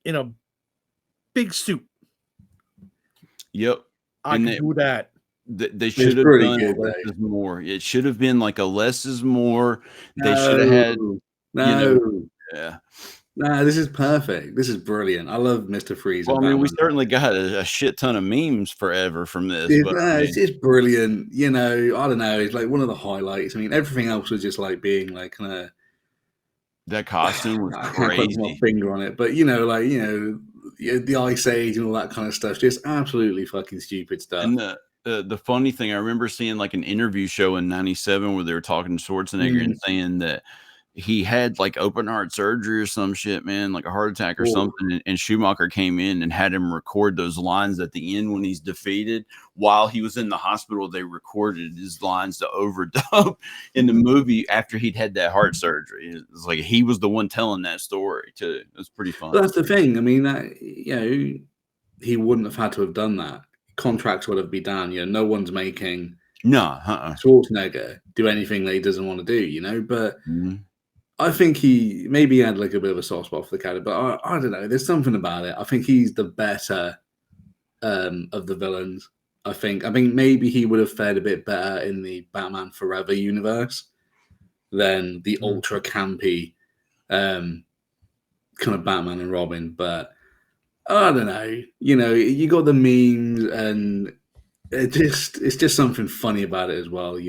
in a big suit." Yep. I can do that. They should have done less is more. It should have been like a less is more. They should have had yeah. Nah, this is perfect. This is brilliant. I love Mr. Freeze. Well, I mean, we certainly got a shit ton of memes forever from this. It's just brilliant. You know, I don't know. It's like one of the highlights. I mean, everything else was just like being like kind of. That costume was I crazy. can't put my finger on it, but the Ice Age and all that kind of stuff, just absolutely fucking stupid stuff. And the funny thing, I remember seeing like an interview show in '97 where they were talking to Schwarzenegger and saying that he had like open heart surgery or some shit, man, like a heart attack or something. And Schumacher came in and had him record those lines at the end when he's defeated. While he was in the hospital, they recorded his lines to overdub in the movie after he'd had that heart surgery. It's like he was the one telling that story too. It was pretty fun. But that's the thing. I mean, that he wouldn't have had to have done that. Contracts would have been down. No one's making Schwarzenegger do anything that he doesn't want to do. But. I think he maybe had like a bit of a soft spot for the character, but I don't know. There's something about it. I think he's the better of the villains. I think maybe he would have fared a bit better in the Batman Forever universe than the ultra campy kind of Batman and Robin. But I don't know. You got the memes and it's just something funny about it as well,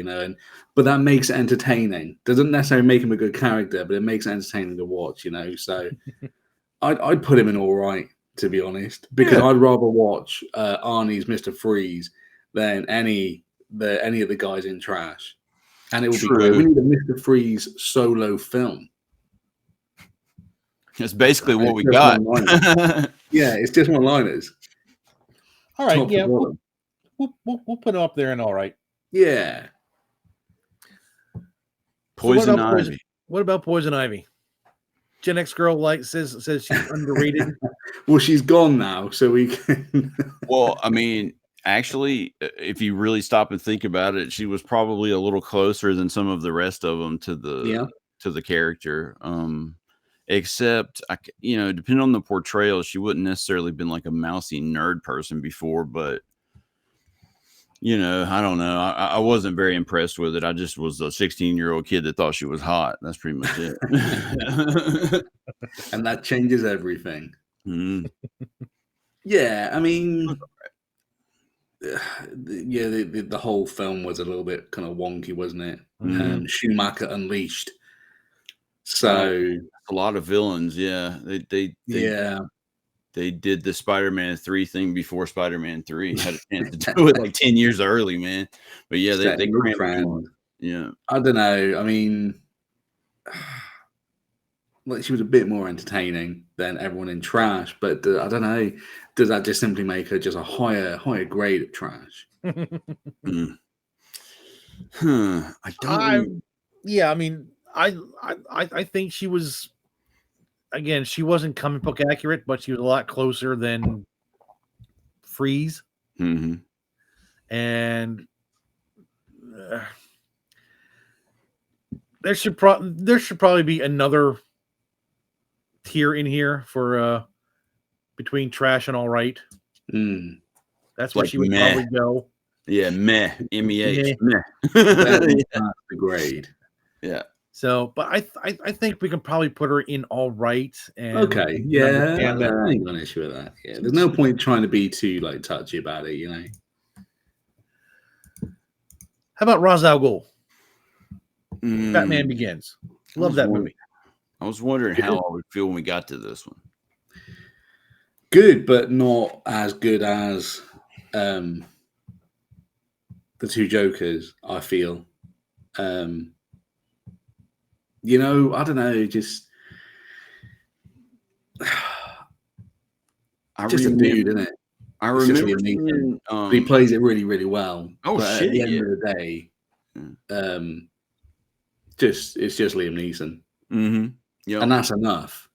but that makes it entertaining. Doesn't necessarily make him a good character, but it makes it entertaining to watch, So I'd put him in all right, to be honest, because I'd rather watch Arnie's Mr. Freeze than any of the guys in Trash, and it would be great. We need a Mr. Freeze solo film. That's basically what we got. Yeah, it's just one-liners. All right, yeah. We'll put it up there and all right. Yeah. Poison Ivy. What about Poison Ivy? Gen X girl says she's underrated. Well, she's gone now, so we can. Well, I mean, actually, if you really stop and think about it, she was probably a little closer than some of the rest of them to the character. Except, depending on the portrayal, she wouldn't necessarily been like a mousy nerd person before, but I don't know. I wasn't very impressed with it. I just was a 16-year-old kid that thought she was hot. That's pretty much it. And that changes everything. Mm-hmm. Yeah, I mean, yeah, the whole film was a little bit kind of wonky, wasn't it? Mm-hmm. Schumacher unleashed. So a lot of villains, yeah. They did the Spider-Man 3 thing before Spider-Man 3 had a chance to do it like 10 years early, man. But yeah, they crammed. Yeah. I don't know. I mean, like she was a bit more entertaining than everyone in Trash, but I don't know. Does that just simply make her just a higher grade of trash? I don't. Yeah, I mean, I think she was. Again, she wasn't comic book accurate, but she was a lot closer than Freeze. Mm-hmm. And there should probably be another tier in here for between Trash and All Right. That's where she would probably go. Yeah, meh. MEH. Meh. That's the grade. Yeah. So, but I think we can probably put her in All Right. And okay, yeah, I ain't got an issue with that. Yeah, there's no point trying to be too like touchy about it, How about Ra's al Ghul? Batman Begins. Love that movie. I was wondering how I would feel when we got to this one. Good, but not as good as the two Jokers, I feel. I don't know, just a dude, isn't it? I remember he plays it really, really well. Oh, but shit! At the end of the day, it's just Liam Neeson. Mm-hmm. Yeah, and that's enough.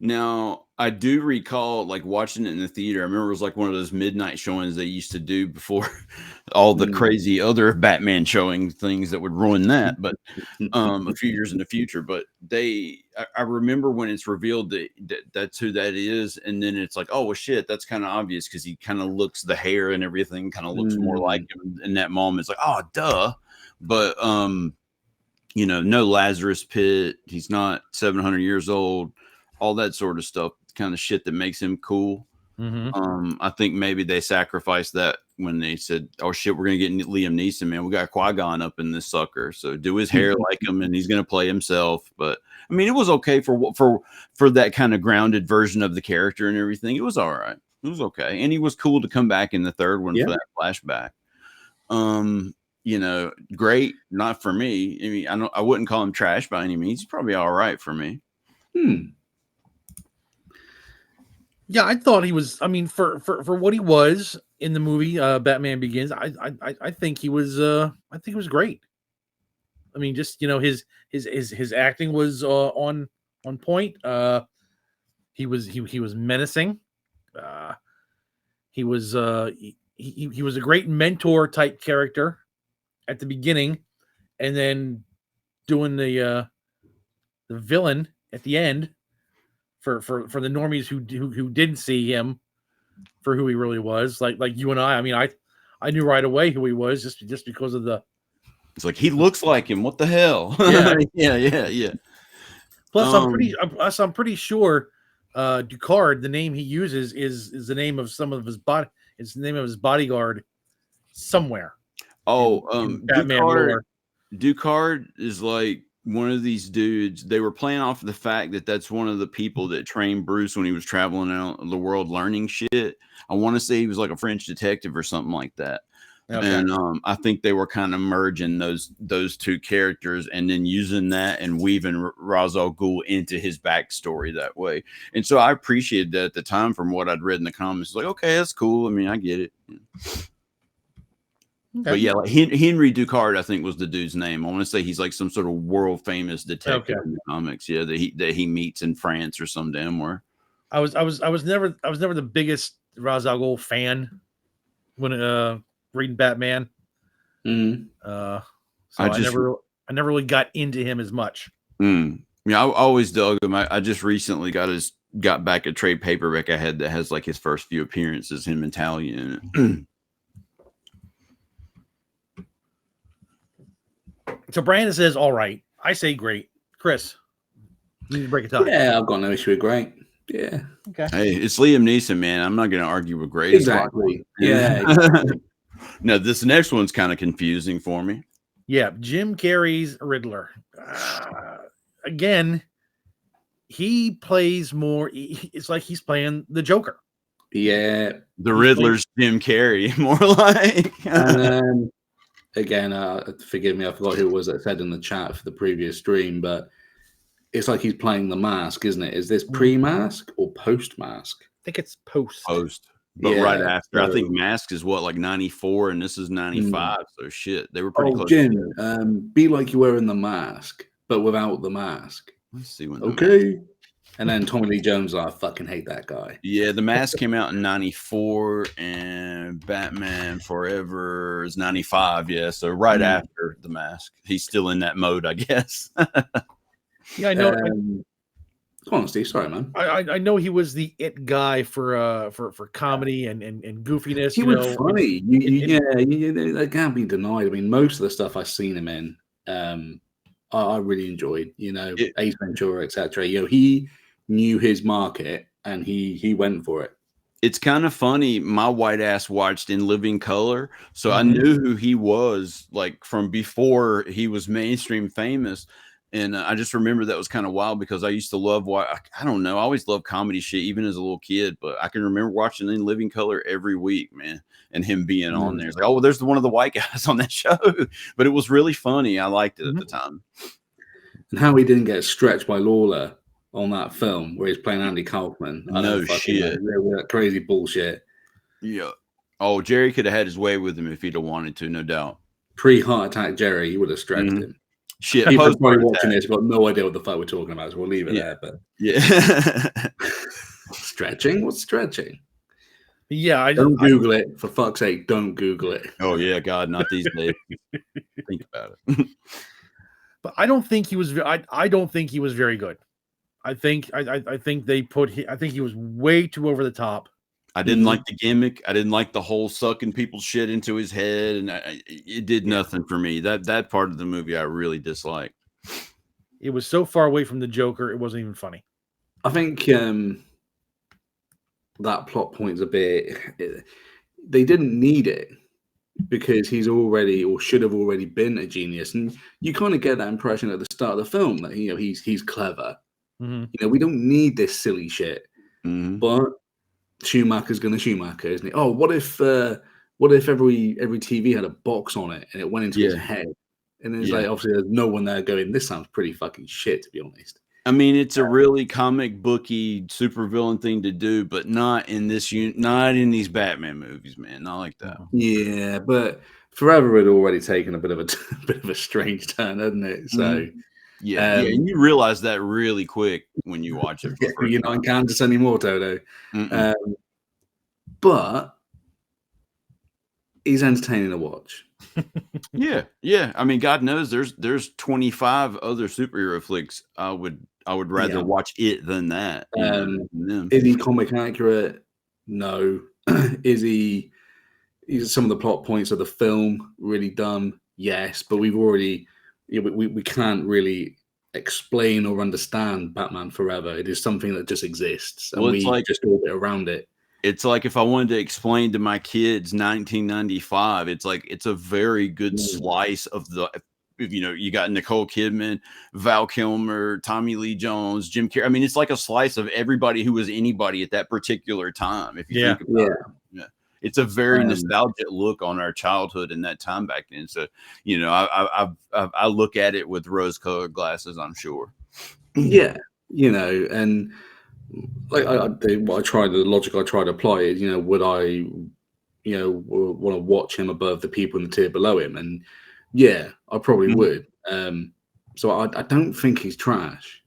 Now, I do recall like watching it in the theater. I remember it was like one of those midnight showings they used to do before all the crazy other Batman showing things that would ruin that. But a few years in the future, but I remember when it's revealed that that's who that is, and then it's like, oh well, shit, that's kind of obvious because he kind of looks, the hair and everything kind of looks more like him. In that moment, it's like, oh, duh. But no Lazarus Pit. He's not 700 years old. All that sort of stuff, kind of shit that makes him cool. Mm-hmm. I think maybe they sacrificed that when they said, "Oh shit, we're gonna get Liam Neeson, man. We got Qui-Gon up in this sucker, so do his hair like him, and he's gonna play himself." But I mean, it was okay for that kind of grounded version of the character and everything. It was all right. It was okay, and he was cool to come back in the third one for that flashback. Great, not for me. I mean, I wouldn't call him trash by any means. He's probably all right for me. Yeah, I thought he was. I mean, for what he was in the movie Batman Begins, I think he was. I think he was great. I mean, just his acting was on point. He was menacing. He was he was a great mentor type character at the beginning, and then doing the villain at the end. For the normies who didn't see him for who he really was, like you and I. I mean, I knew right away who he was just because of the. It's like he looks like him. What the hell? Yeah, yeah. Plus, I'm pretty sure Ducard, the name he uses is the name of some of his body. It's the name of his bodyguard somewhere. In Batman Ducard is like one of these dudes. They were playing off of the fact that that's one of the people that trained Bruce when he was traveling out the world learning shit. I want to say he was like a French detective or something like that. Okay. And I think they were kind of merging those two characters and then using that and weaving Ra's al Ghul into his backstory that way. And so I appreciated that at the time from what I'd read in the comments. Like, okay, that's cool. I mean, I get it. But yeah, like Henry Ducard, I think was the dude's name. I want to say he's like some sort of world famous detective in the comics. Yeah, that he meets in France or some damn where. I was never the biggest Ra's al Ghul fan when reading Batman. So I never really got into him as much. Yeah, I always dug him. I just recently got back a trade paperback I had that has like his first few appearances, him and Talia in it. So Brandon says, all right. I say great. Chris, you need to break a tie. Yeah, I've got no issue with great. Yeah. Okay. Hey, it's Liam Neeson, man. I'm not going to argue with great. Exactly. Yeah. Exactly. No, this next one's kind of confusing for me. Yeah, Jim Carrey's Riddler. Again, he plays more. It's like he's playing the Joker. Yeah. The Riddler's Jim Carrey, more like. Again, forgive me, I forgot who it was that said in the chat for the previous stream, but it's like he's playing the mask, isn't it? Is this pre-mask or post-mask? I think it's post. But right after. So, I think Mask is what, like 94, and this is 95. So shit, they were pretty close. Jim, be like you were in the Mask, but without the mask. Let's see when. Okay. And then Tommy Lee Jones, I fucking hate that guy. Yeah, the Mask came out in 94, and Batman Forever is 95. Yeah, so right after the Mask, he's still in that mode, I guess. Yeah, I know. Come on, Steve. Sorry, man. I know he was the it guy for comedy and goofiness. He was funny. That can't be denied. I mean, most of the stuff I've seen him in, I really enjoyed. Ace Ventura, etc. He knew his market and he went for it. It's kind of funny. My white ass watched In Living Color, so I knew who he was like from before he was mainstream famous. And I just remember that was kind of wild because I used to love I don't know. I always loved comedy shit, even as a little kid. But I can remember watching In Living Color every week, man, and him being on there. It's like, oh, well, there's one of the white guys on that show. But it was really funny. I liked it at the time. And how he didn't get stretched by Lawler on that film where he's playing Andy Kaufman. No shit. Crazy bullshit. Yeah. Oh, Jerry could have had his way with him if he'd have wanted to, no doubt. Pre-heart attack Jerry, he would have stretched him. Shit, people probably watching this got no idea what the fuck we're talking about, so we'll leave it there. But stretching? What's stretching? Yeah, don't Google it, for fuck's sake. Don't Google it. Oh yeah, God, not these days. Think about it. But I don't think he was. I don't think he was very good. I think they put. I think he was way too over the top. I didn't like the gimmick. I didn't like the whole sucking people's shit into his head, and it did nothing for me. That part of the movie I really disliked. It was so far away from the Joker, it wasn't even funny. I think that plot point's a bit. They didn't need it because he's already or should have already been a genius, and you kind of get that impression at the start of the film that he's clever. We don't need this silly shit, but Schumacher's going to Schumacher, isn't he? Oh, what if every TV had a box on it and it went into his head? And it's like, obviously, there's no one there going, this sounds pretty fucking shit, to be honest. I mean, it's a really comic booky supervillain thing to do, but not in these Batman movies, man. Not like that. Yeah, but Forever had already taken a bit of a strange turn, hadn't it? So. Yeah, and you realize that really quick when you watch it. You're not in Kansas anymore, Toto. But he's entertaining to watch. Yeah. I mean, God knows there's 25 other superhero flicks I would rather watch it than that. Is he comic accurate? No. Is some of the plot points of the film really dumb? Yes, but we've already. We can't really explain or understand Batman Forever. It is something that just exists, and we just orbit around it. It's like if I wanted to explain to my kids 1995, it's like it's a very good slice of you got Nicole Kidman, Val Kilmer, Tommy Lee Jones, Jim Carrey. I mean, it's like a slice of everybody who was anybody at that particular time. If you think about it. Yeah. It's a very nostalgic look on our childhood in that time back then. So, I look at it with rose-colored glasses, I'm sure. Yeah, and like the logic I try to apply is, would I want to watch him above the people in the tier below him. And yeah, I probably would. So I don't think he's trash.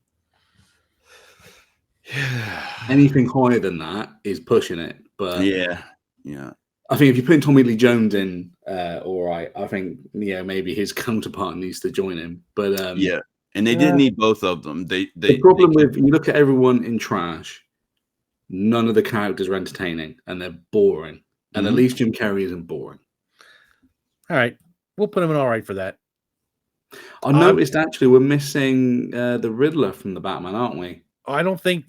Anything higher than that is pushing it. But yeah. I think if you're putting Tommy Lee Jones in, all right, I think maybe his counterpart needs to join him. But yeah, and they did need both of them. The problem with you look at everyone in trash, none of the characters are entertaining and they're boring. And at least Jim Carrey isn't boring. All right, we'll put him in all right for that. I noticed actually we're missing the Riddler from the Batman, aren't we? I don't think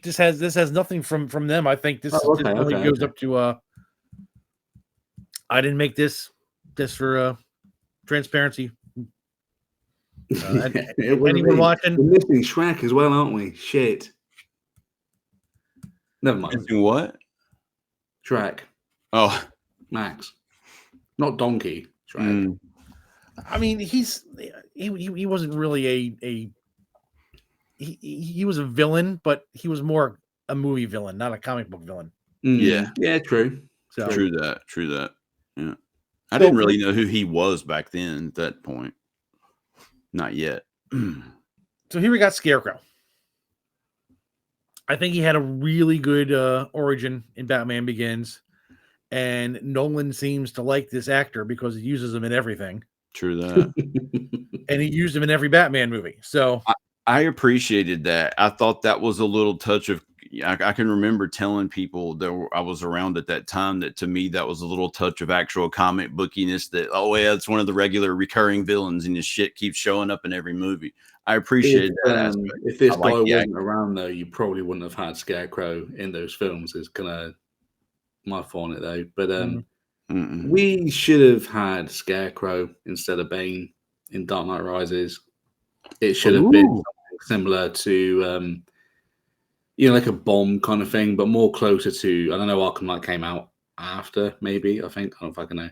this has nothing from them. I think this only goes up to. I didn't make this for transparency. Anyone watching? We're missing Shrek as well, aren't we? Shit. Never mind. Missing what? Shrek. Oh, Max. Not Donkey. Shrek. I mean, he wasn't really he was a villain, but he was more a movie villain, not a comic book villain. Yeah, true. So true that. Yeah, I didn't really know who he was back then at that point. Not yet. So here we got Scarecrow. I think he had a really good origin in Batman Begins, and Nolan seems to like this actor because he uses him in everything. True that. And he used him in every Batman movie. So I appreciated that. I thought that was a little touch of. I can remember telling people that I was around at that time that to me that was a little touch of actual comic bookiness. That it's one of the regular recurring villains, and his shit keeps showing up in every movie. I appreciate that aspect. If this guy wasn't around, though, you probably wouldn't have had Scarecrow in those films. It's kind of my fault on it, though. But we should have had Scarecrow instead of Bane in Dark Knight Rises. It should have been something similar to, like a bomb kind of thing, but more closer to, I don't know, Arkham Knight came out after, maybe, I think. I don't fucking know.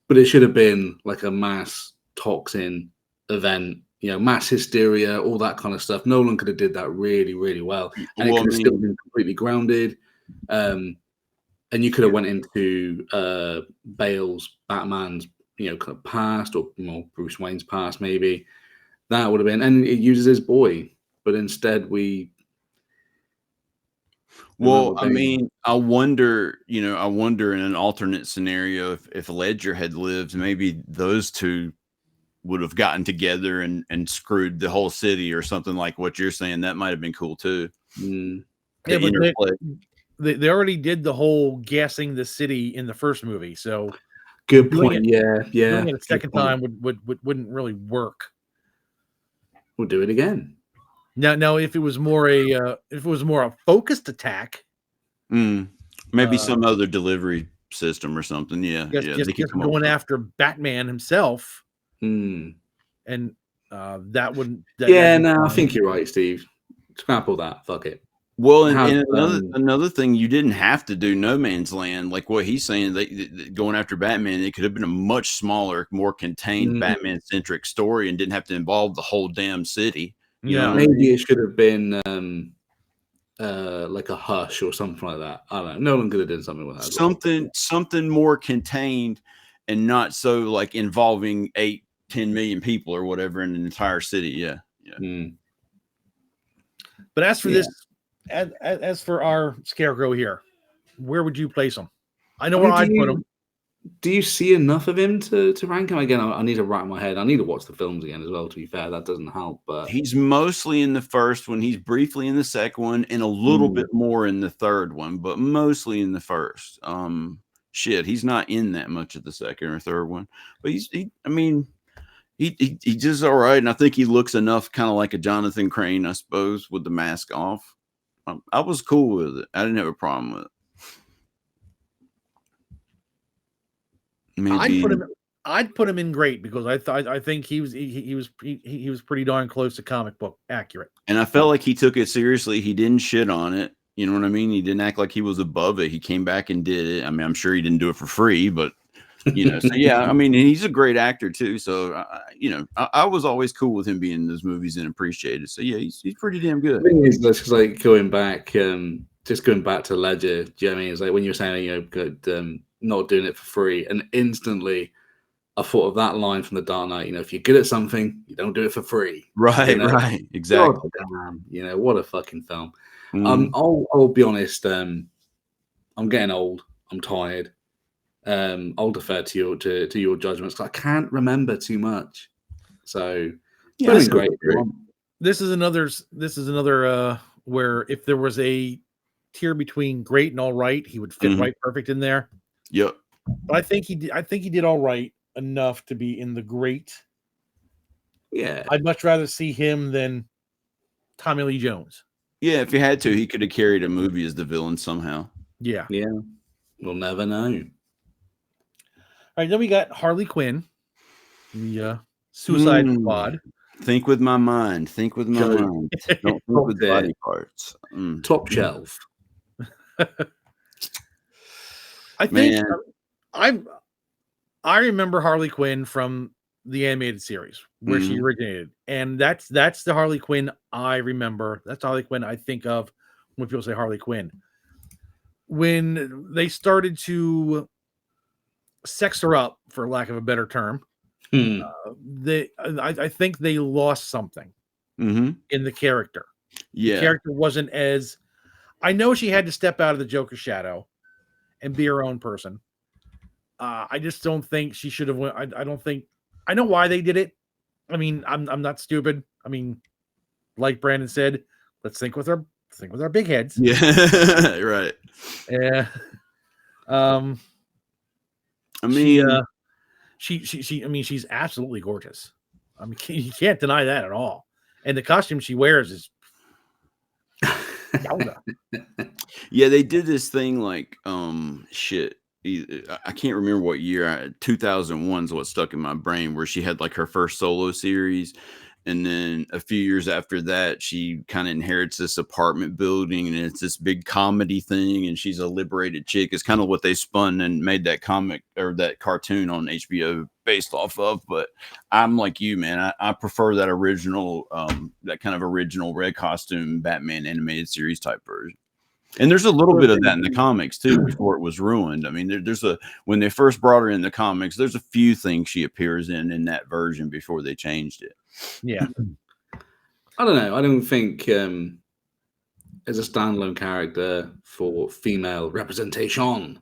But it should have been like a mass toxin event, mass hysteria, all that kind of stuff. Nolan could have did that really, really well. And it could have still been completely grounded. And you could have went into Bale's, Batman's, kind of past, or Bruce Wayne's past, maybe. That would have been, and it uses his boy, but instead we. Well, I mean, I wonder in an alternate scenario if Ledger had lived, maybe those two would have gotten together and screwed the whole city or something like what you're saying. That might have been cool too. Yeah, but they already did the whole gassing the city in the first movie, so good point. Yeah. Doing it a second time wouldn't really work. We'll do it again. Now, if it was more a focused attack, maybe some other delivery system or something. Yeah, just going after Batman himself, and that wouldn't. I think you're right, Steve. Scrap all that. Fuck it. Well, and another thing, you didn't have to do No Man's Land like what he's saying. Going after Batman, it could have been a much smaller, more contained Batman-centric story, and didn't have to involve the whole damn city. Maybe it should have been like a Hush or something like that. I don't know. Nolan could have done something with that. Something more contained, and not so like involving 8-10 million people or whatever in an entire city. Yeah. But as for this. As for our Scarecrow here, where would you place him? I know where I'd put him. Do you see enough of him to rank him? Again, I need to wrap my head. I need to watch the films again as well, to be fair. That doesn't help. But he's mostly in the first one. He's briefly in the second one and a little bit more in the third one, but mostly in the first. He's not in that much of the second or third one. But he just all right. And I think he looks enough kind of like a Jonathan Crane, I suppose, with the mask off. I was cool with it. I didn't have a problem with it. Maybe I'd put him in great because I think he was pretty darn close to comic book accurate. And I felt like he took it seriously. He didn't shit on it. You know what I mean? He didn't act like he was above it. He came back and did it. I mean, I'm sure he didn't do it for free, but so yeah, I mean, he's a great actor too. So, I was always cool with him being in those movies and appreciated. So yeah, he's pretty damn good. The thing is, that's like going back, just going back to Ledger, do you know what I mean? It's like when you're saying, not doing it for free, and instantly I thought of that line from The Dark Knight. If you're good at something, you don't do it for free. Right, right, exactly. God damn, what a fucking film. Mhm. I'll be honest. I'm getting old. I'm tired. I'll defer to your judgments. I can't remember too much. So Yeah, it's been great. This is another where if there was a tier between great and all right, he would fit right perfect in there. Yep. But I think he did all right enough to be in the great. Yeah. I'd much rather see him than Tommy Lee Jones. Yeah, if he had to, he could have carried a movie as the villain somehow. Yeah. Yeah. We'll never know. All right, then we got Harley Quinn, the Suicide Squad. Think with my mind. Think with my mind. Don't think with body parts. Top shelf. I think I remember Harley Quinn from the animated series where she originated, and that's the Harley Quinn I remember. That's the Harley Quinn I think of when people say Harley Quinn. When they started to sex her up, for lack of a better term, I think they lost something in the character. Yeah, the character wasn't as. I know she had to step out of the Joker's shadow and be her own person. I just don't think she should have went. I don't think. I know why they did it. I mean, I'm not stupid. I mean, like Brandon said, let's think with our big heads. Yeah, right. Yeah. I mean, I mean, she's absolutely gorgeous. I mean, you can't deny that at all. And the costume she wears is. Yeah, they did this thing like shit. I can't remember what year. 2001 is what stuck in my brain, where she had like her first solo series, and then a few years after that, she kind of inherits this apartment building, and it's this big comedy thing, and she's a liberated chick. It's kind of what they spun and made that comic or that cartoon on HBO based off of. But I'm like you, man. I prefer that original, that kind of original red costume Batman animated series type version. And there's a little bit of that in the comics too, before it was ruined. I mean, there's when they first brought her in the comics, there's a few things she appears in that version before they changed it. Yeah. I don't know. I don't think as a standalone character for female representation,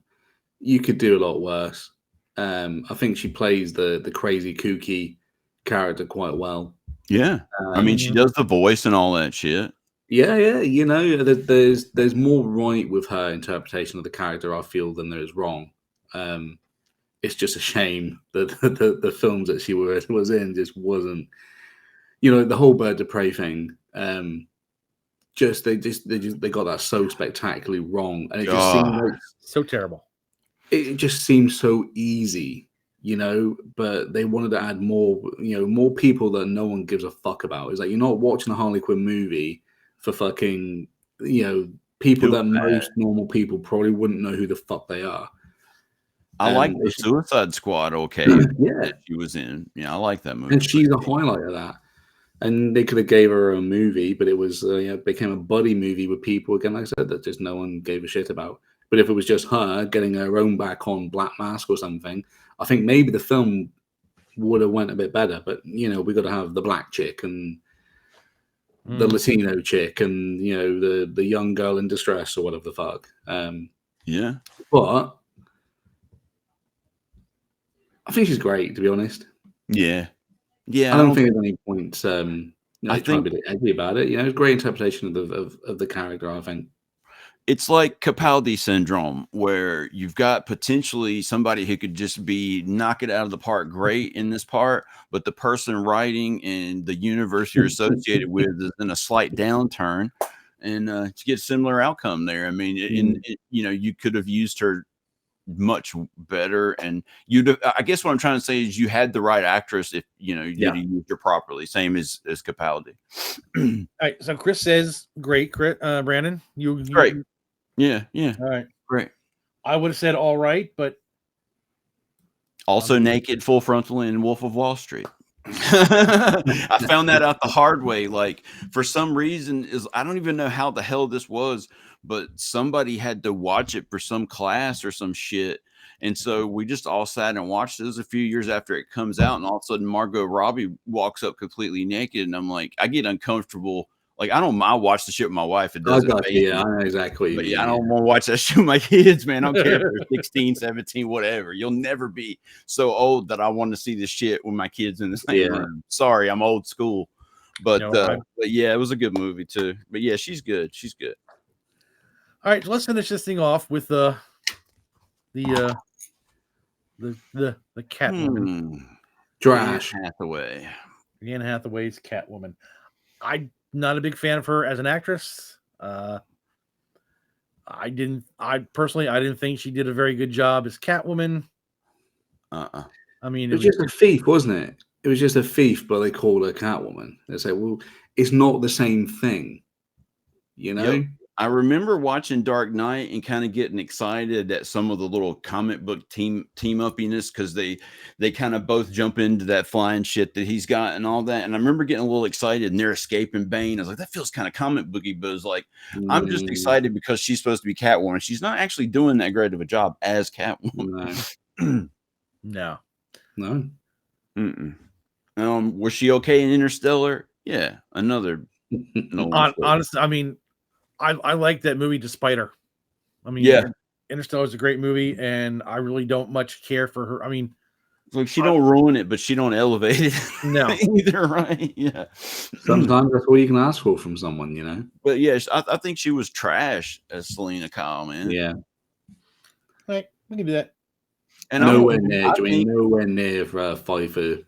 you could do a lot worse. I think she plays the crazy kooky character quite well. Yeah. I mean, she does the voice and all that shit. Yeah. There's more right with her interpretation of the character, I feel, than there is wrong. It's just a shame that the films that she was in just wasn't, the whole Birds of Prey thing. They got that so spectacularly wrong, and it just seemed like so terrible. It just seems so easy, but they wanted to add more, more people that no one gives a fuck about. It's like you're not watching a Harley Quinn movie for fucking, people that most normal people probably wouldn't know who the fuck they are. I like the Suicide Squad. Okay, yeah, she was in. Yeah, I like that movie, and she's a highlight of that. And they could have gave her a movie, but it was became a buddy movie with people again, like I said, that just no one gave a shit about. But if it was just her getting her own back on Black Mask or something, I think maybe the film would have went a bit better. But we got to have the black chick and the Latino chick and the young girl in distress or whatever the fuck. Yeah, but I think she's great, to be honest. Yeah. I don't think there's any point trying to be edgy about it. It's a great interpretation of the character, I think. It's like Capaldi syndrome, where you've got potentially somebody who could just be knock it out of the park great in this part, but the person writing and the universe you're associated with is in a slight downturn, and to get a similar outcome there. I mean, you could have used her much better, and I guess what I'm trying to say is you had the right actress if you used her properly, same as Capaldi. All right, so Chris says great. Brandon, you great. Yeah. All right, great. I would have said all right, but also naked, full frontal in Wolf of Wall Street. I found that out the hard way. Like for some reason, I don't even know how the hell this was, but somebody had to watch it for some class or some shit. And so we just all sat and watched it. It was a few years after it comes out, and all of a sudden Margot Robbie walks up completely naked, and I'm like, I get uncomfortable. Like I don't mind watch the shit with my wife. It doesn't faze me. I know exactly what you But mean. yeah, I don't want to watch that shit with my kids, man. I don't care if they're 16, 17, whatever. You'll never be so old that I want to see this shit with my kids in the same room. Sorry, I'm old school. But, but yeah, it was a good movie too. But yeah, she's good. She's good. All right, let's finish this thing off with the Catwoman. Trash. Anne Hathaway. Anne Hathaway's Catwoman. I'm not a big fan of her as an actress. I didn't think she did a very good job as Catwoman. I mean, it was just a thief, wasn't it? It was just a thief, but they called her Catwoman. They say, well, it's not the same thing, you know? Yep. I remember watching Dark Knight and kind of getting excited at some of the little comic book team uppiness because they kind of both jump into that flying shit that he's got and all that. And I remember getting a little excited and they're escaping Bane. I was like, that feels kind of comic booky, but it's like I'm just excited because she's supposed to be Catwoman. She's not actually doing that great of a job as Catwoman. No. Was she okay in Interstellar? Yeah, another. Honestly, I mean, I like that movie despite her. I mean, yeah, Interstellar is a great movie, and I really don't much care for her. I mean, like she don't ruin it, but she don't elevate it. No, either, right? Yeah. Sometimes that's all you can ask for from someone, you know. But yeah, I think she was trash as Selena Kyle, man. Yeah. Right, we can do that. And nowhere near Pfeiffer,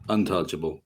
untouchable.